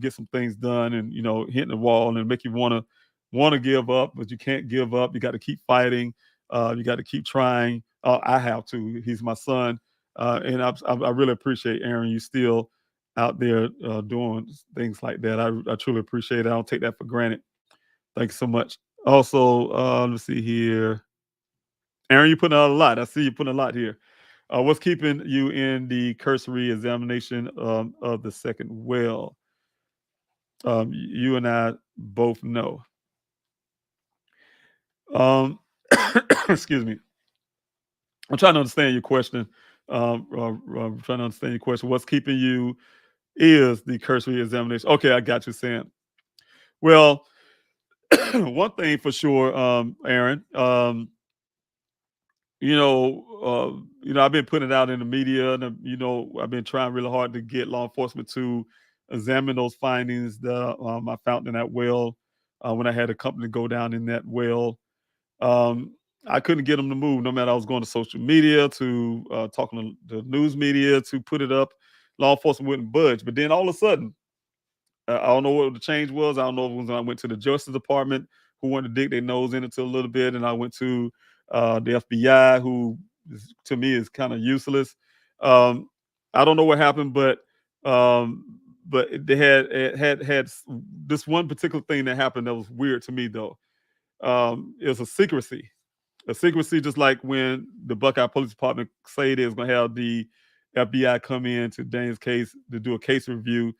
get some things done, and hitting the wall and make you want to give up, but you can't give up. You got to keep fighting. You got to keep trying. I have to. He's my son, and I really appreciate Aaron. You still out there doing things like that. I truly appreciate it. I don't take that for granted. Thanks so much. Also, let's see here. Aaron, you putting out a lot. I see you putting a lot here. What's keeping you in the cursory examination of the second well? You and I both know. Excuse me. I'm trying to understand your question. I'm trying to understand your question. What's keeping you is the cursory examination. Okay, I got you, Sam. Well, one thing for sure, Aaron. I've been putting it out in the media, and I've been trying really hard to get law enforcement to examine those findings that I found in that well when I had a company go down in that well. Um, I couldn't get them to move, no matter I was going to social media, to talking to the news media, to put it up. Law enforcement wouldn't budge. But then all of a sudden, I don't know what the change was. I don't know if it was when I went to the Justice Department, who wanted to dig their nose into a little bit, and I went to the FBI, who to me is kind of useless. Um, I don't know what happened, but they had this one particular thing that happened that was weird to me, though. It was a secrecy. A secrecy, just like when the Buckeye Police Department say they was going to have the FBI come in to Dane's case to do a case review,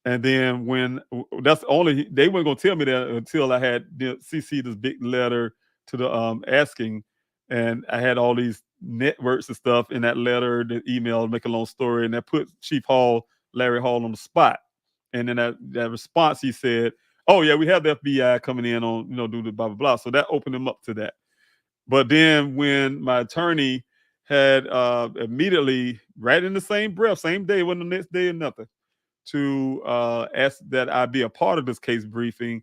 and then when that's only they weren't gonna tell me that until I had CC this big letter to the asking, and I had all these networks and stuff in that letter, the email, make a long story, and that put Chief Hall, Larry Hall, on the spot. And then that response, he said, "Oh yeah, we have the FBI coming in on do the blah blah blah." So that opened him up to that. But then when my attorney had immediately, right in the same breath, same day, wasn't the next day or nothing, to ask that I be a part of this case briefing,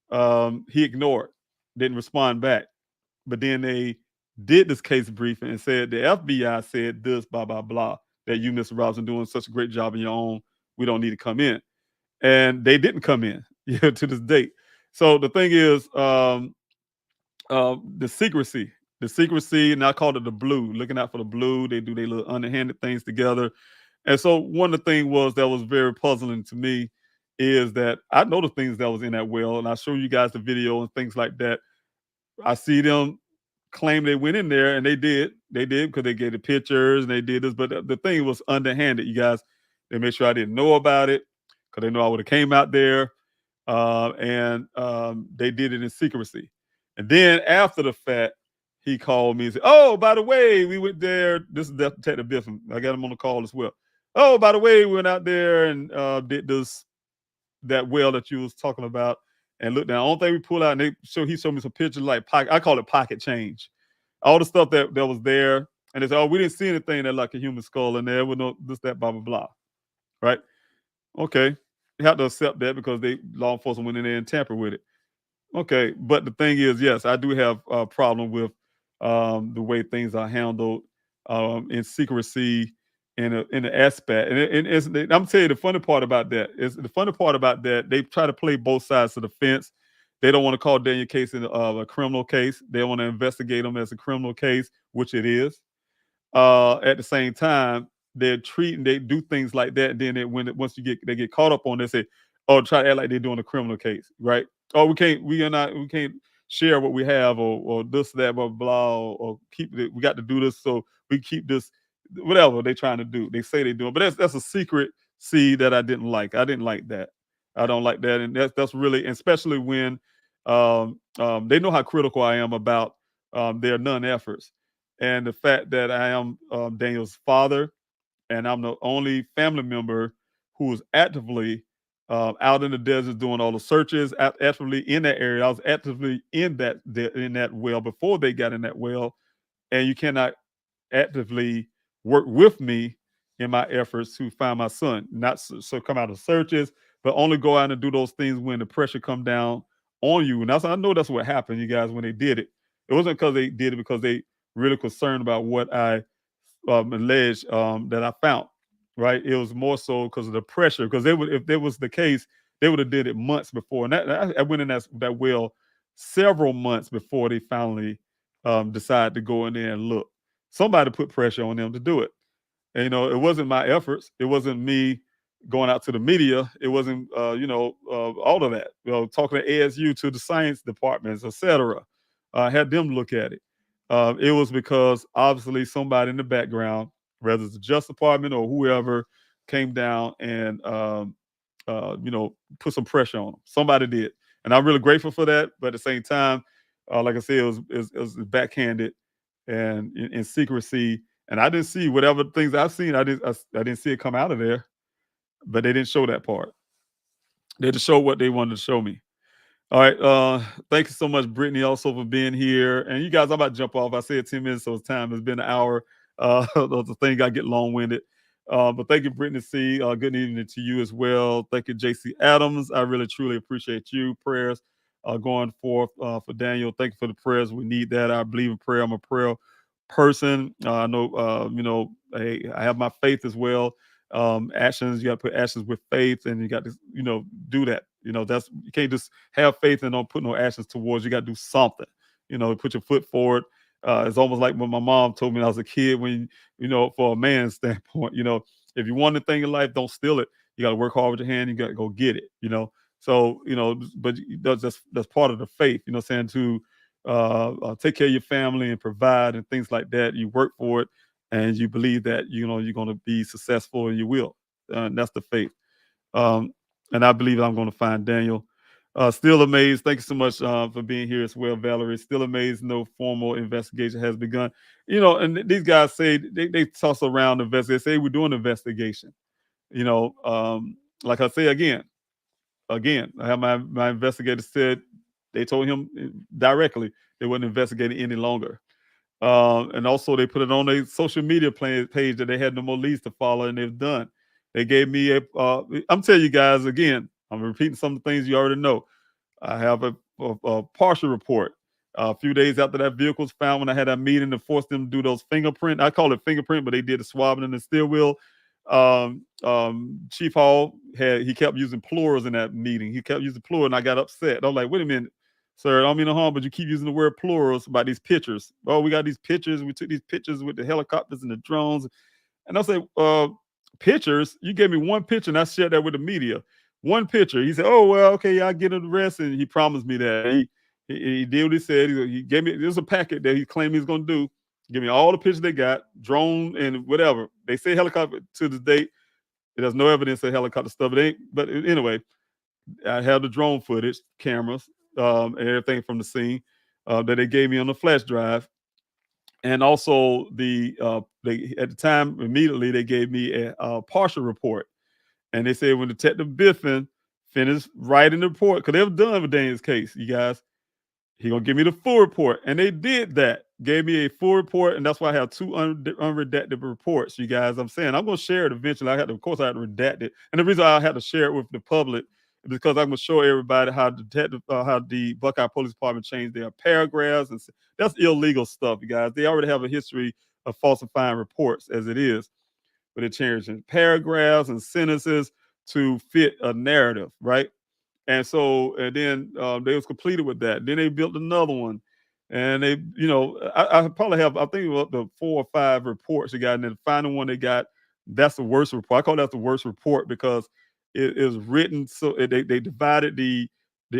he ignored, didn't respond back. But then they did this case briefing and said the FBI said this, blah, blah, blah, that you, Mr. Robinson, doing such a great job in your own. We don't need to come in. And they didn't come in to this date. So the thing is, the secrecy, and I called it the blue, looking out for the blue. They do their little underhanded things together. And so one of the things that was very puzzling to me is that I know the things that was in that well, and I show you guys the video and things like that. I see them claim they went in there, and they did because they gave the pictures and they did this, but the thing was underhanded, you guys. They made sure I didn't know about it because they know I would have came out there, and they did it in secrecy. And then after the fact, he called me and said, "Oh, by the way, we went there." This is Detective Biffin. I got him on the call as well. "Oh, by the way, we went out there and did that well that you was talking about, and look, now, only thing we pull out, and he showed me some pictures like pocket. I call it pocket change. All the stuff that was there, and they said, "Oh, we didn't see anything that like a human skull in there. We no this, that, blah, blah, blah." Right? Okay, you have to accept that because law enforcement went in there and tampered with it. Okay, but the thing is, yes, I do have a problem with the way things are handled in secrecy in the aspect. I'm telling you, the funny part about that is they try to play both sides of the fence. They don't want to call Daniel case a criminal case. They want to investigate them as a criminal case, which it is. At the same time, they do things like that. And then once they get caught up on, they say, "Oh, try to act like they're doing a criminal case, right? Oh, we can't share what we have, or this, that, blah, blah, or keep it. We got to do this, so we keep this, whatever they're trying to do. They say they're doing, but that's a secret that I didn't like. I didn't like that. I don't like that, and that's really, especially when they know how critical I am about their non-efforts. And the fact that I am Daniel's father, and I'm the only family member who is actively out in the desert doing all the searches, actively in that area. I was actively in that well before they got in that well. and you cannot actively work with me in my efforts to find my son. Not so come out of searches, but only go out and do those things when the pressure come down on you. And I know that's what happened, you guys, when they did it. It wasn't because they did it because they really concerned about what I alleged that I found. Right? It was more so because of the pressure. Because they would, if that was the case, they would have did it months before. And I went in that well several months before they finally decided to go in there and look. Somebody put pressure on them to do it. And, it wasn't my efforts. It wasn't me going out to the media. It wasn't, all of that. Talking to ASU, to the science departments, etc. Had them look at it. It was because obviously somebody in the background, whether it's the Justice Department or whoever, came down and put some pressure on them. Somebody did, and I'm really grateful for that. But at the same time, like I said, it was backhanded and in secrecy. And I didn't see whatever things I've seen. I didn't see it come out of there, but they didn't show that part. They just showed what they wanted to show me. All right. Thank you so much, Brittany, also for being here. And you guys, I'm about to jump off. I said 10 minutes, so it's time. It's been an hour. The thing I get long-winded. But thank you, Brittany C. Good evening to you as well. Thank you, JC Adams. I really, truly appreciate you. Prayers going forth for Daniel. Thank you for the prayers. We need that. I believe in prayer. I'm a prayer person. I know, I have my faith as well. Actions, you got to put actions with faith, and you got to, do that. That's, you can't just have faith and don't put no actions towards. You got to do something. Put your foot forward. It's almost like what my mom told me when I was a kid. When for a man's standpoint, if you want anything in life, don't steal it. You got to work hard with your hand. You got to go get it. So but that's part of the faith. Saying to take care of your family and provide and things like that. You work for it, and you believe that you're going to be successful, and you will. And that's the faith. And I believe I'm going to find Daniel. Still amazed. Thank you so much for being here as well, Valerie. Still amazed no formal investigation has begun. And these guys say they toss around the investigation. They say we're doing an investigation. Like I say again, I have my investigator said they told him directly they wouldn't investigate it any longer. And also they put it on a social media page that they had no more leads to follow, and they've done. They gave me I'm telling you guys again, I'm repeating some of the things you already know. I have a partial report. A few days after that vehicle was found, when I had that meeting to force them to do those fingerprint, I call it fingerprint, but they did the swabbing in the steel wheel. Chief Hall he kept using plurals in that meeting. He kept using plural, and I got upset. I was like, wait a minute, sir, I don't mean no harm, but you keep using the word plurals about these pictures. Oh, we got these pictures. We took these pictures with the helicopters and the drones. And I say, pictures? You gave me one picture, and I shared that with the media. One picture. He said, oh, well, okay, I'll get him the rest. And he promised me that. He did what he said. He gave me, there's a packet that he claimed he's going to do. Give me all the pictures they got, drone and whatever. They say helicopter to this date. There's no evidence of helicopter stuff. It ain't. But anyway, I have the drone footage, cameras, and everything from the scene that they gave me on the flash drive. And also they at the time immediately they gave me a partial report, and they said when Detective Biffin finished writing the report, because they were done with Daniel's case, you guys, he gonna give me the full report, and they did that. Gave me a full report, and that's why I have two unredacted reports, you guys. I'm saying I'm gonna share it eventually. Of course, I had to redact it, and the reason I had to share it with the public is because I'm gonna show everybody how the Buckeye Police Department changed their paragraphs, and that's illegal stuff, you guys. They already have a history of falsifying reports as it is, but they're changing paragraphs and sentences to fit a narrative, right? And so, and then they was completed with that. Then they built another one, and they, I probably have, I think, up to 4 or 5 reports they got, and then the final one they got, that's the worst report. I call that the worst report because it is written so they divided the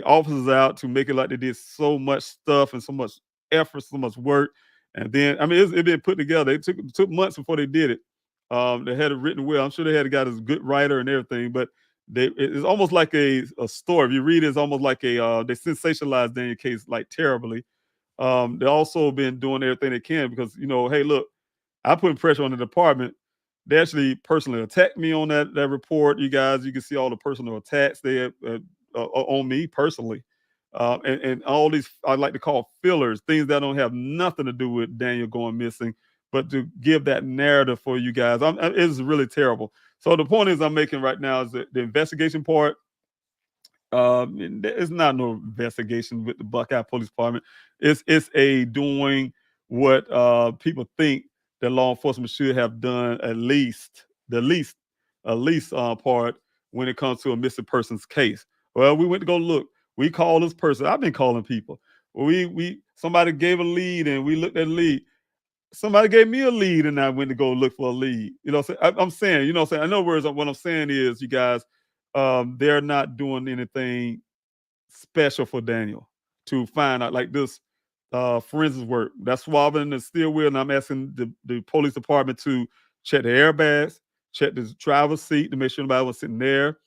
officers out to make it like they did so much stuff and so much effort, so much work, and then I mean it been put together. It took months before they did it. They had it written well. I'm sure they had a guy that's a good writer and everything, but it's almost like a story. If you read it, it's almost like they sensationalized Daniel case like terribly. They also been doing everything they can because, hey, look, I put pressure on the department. They actually personally attacked me on that report. You guys, you can see all the personal attacks they had on me personally. and all these I like to call fillers, things that don't have nothing to do with Daniel going missing, but to give that narrative for you guys. It's really terrible. So the point is I'm making right now is that the investigation part. It's not no investigation with the Buckeye Police Department. It's a doing what people think that law enforcement should have done at least at least part when it comes to a missing persons case. Well, we went to go look. We called this person. I've been calling people. We somebody gave a lead and we looked at the lead. Somebody gave me a lead and I went to go look for a lead. You know what I'm saying? You know what I'm saying? In other words, what I'm saying is, you guys, they're not doing anything special for Daniel to find out like this forensics work. That's swabbing the steel wheel, and I'm asking the police department to check the airbags, check the driver's seat to make sure nobody was sitting there,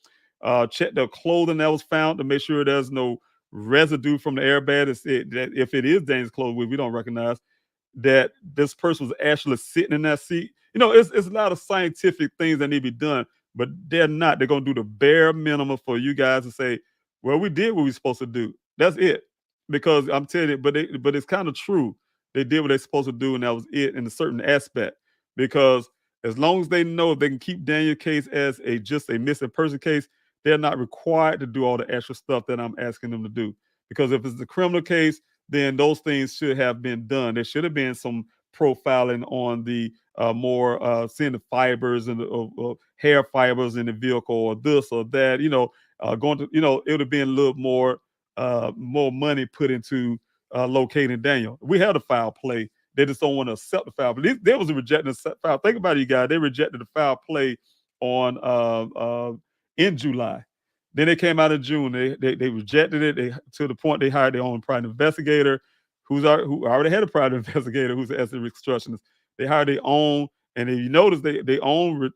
check the clothing that was found to make sure there's no residue from the airbag. That if it is Daniel's clothes, we don't recognize that this person was actually sitting in that seat. You know, it's a lot of scientific things that need to be done, but they're not. They're going to do the bare minimum for you guys to say, well, we did what we were supposed to do. That's it. Because I'm telling you, but it's kind of true. They did what they're supposed to do, and that was it in a certain aspect. Because as long as they know if they can keep Daniel's case as just a missing person case, they're not required to do all the extra stuff that I'm asking them to do. Because if it's a criminal case, then those things should have been done. There should have been some profiling on the more seeing the fibers and the hair fibers in the vehicle, or this or that. Going to it would have been a little more money put into locating Daniel. We had a foul play. They just don't want to accept the foul. But they was rejecting the foul. Think about it, you guys. They rejected the foul play on in July. Then they came out in June. They rejected it. To the point they hired their own private investigator, who already had a private investigator who's an reconstructionist. They hired their own, and if you notice, they own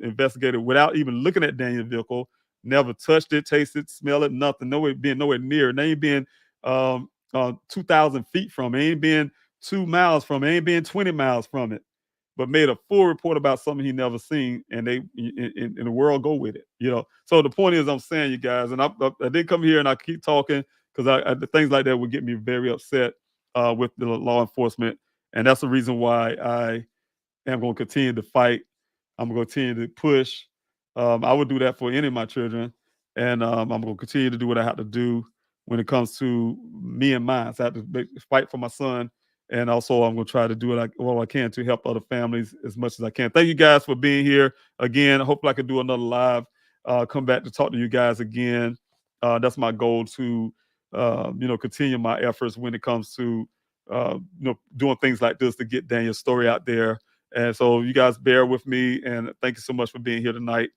investigator without even looking at Daniel's vehicle. Never touched it, tasted, smelled it, nothing. Nowhere near. And they ain't been 2,000 feet from it. Ain't been 2 miles from it. Ain't been 20 miles from it. But made a full report about something he never seen, and they in the world go with it. So the point is, I'm saying, you guys, and I did come here and I keep talking because the things like that would get me very upset with the law enforcement, and that's the reason why I am going to continue to fight. I'm going to continue to push. I would do that for any of my children, and I'm going to continue to do what I have to do when it comes to me and mine. So I have to fight for my son, and also I'm going to try to do what I can to help other families as much as I can. Thank you guys for being here again. I hope I can do another live. Come back to talk to you guys again. That's my goal to continue my efforts when it comes to doing things like this to get Daniel's story out there. And so you guys bear with me, and thank you so much for being here tonight,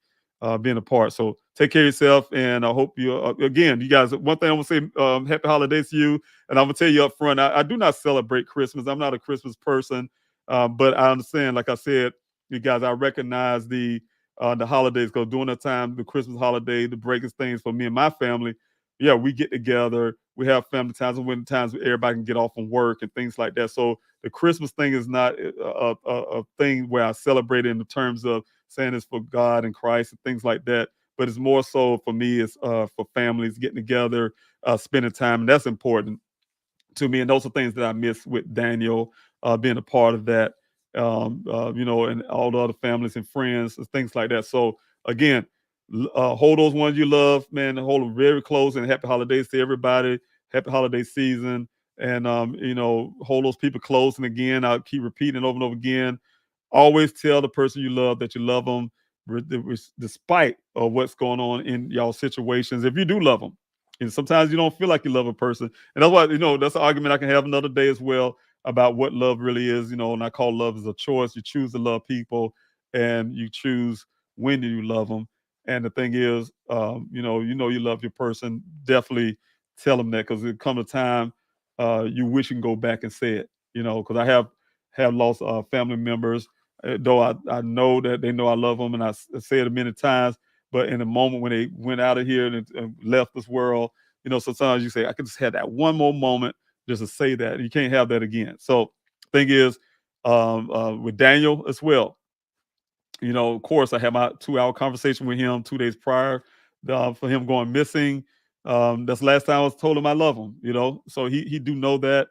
being a part. So take care of yourself, and I hope you, again, you guys, one thing I want to say, happy holidays to you. And I'm going to tell you up front, I do not celebrate Christmas. I'm not a Christmas person, but I understand, like I said, you guys, I recognize the holidays, because during that time, the Christmas holiday, the breakers things for me and my family, yeah, we get together, we have family times and winter times where everybody can get off from work and things like that. So the Christmas thing is not a thing where I celebrate it in the terms of saying it's for God and Christ and things like that. But it's more so for me, it's for families getting together, spending time, and that's important to me. And those are things that I miss with Daniel, being a part of that, and all the other families and friends and things like that. So again, hold those ones you love, man, hold them very close, and happy holidays to everybody. Happy holiday season. And, hold those people close. And again, I'll keep repeating over and over again. Always tell the person you love that you love them, despite of what's going on in y'all situations. If you do love them, and sometimes you don't feel like you love a person, and that's why that's an argument I can have another day as well about what love really is. And I call love as a choice. You choose to love people, and you choose when do you love them. And the thing is, you love your person. Definitely tell them that, because it come a time you wish you can go back and say it. Because I have lost family members, though I know that they know I love them, and I say it many times. But in the moment when they went out of here and left this world, sometimes you say, I could just have that one more moment just to say that. You can't have that again. So thing is, with Daniel as well, of course, I had my 2-hour conversation with him 2 days prior for him going missing. That's the last time I was told him I love him, so he do know that.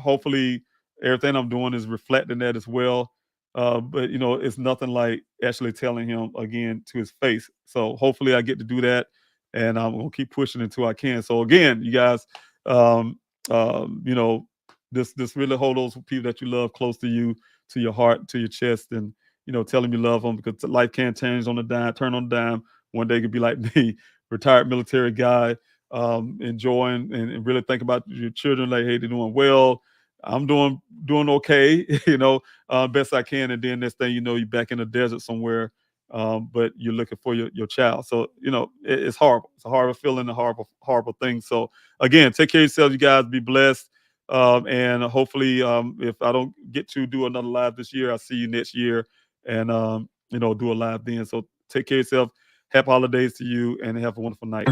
Hopefully everything I'm doing is reflecting that as well. But it's nothing like actually telling him again to his face. So hopefully I get to do that, and I'm gonna keep pushing until I can. So again, you guys, um, you know, this really hold those people that you love close to you, to your heart, to your chest, and tell them you love them, because life can change on a dime, turn on a dime. One day you could be like me, retired military guy, enjoying and really think about your children, like, hey, they're doing well. I'm doing okay, best I can. And then next thing you know, you're back in the desert somewhere, but you're looking for your child. So, it's horrible. It's a horrible feeling, a horrible thing. So again, take care of yourselves, you guys. Be blessed. And hopefully, if I don't get to do another live this year, I'll see you next year, and do a live then. So take care of yourself. Happy holidays to you, and have a wonderful night.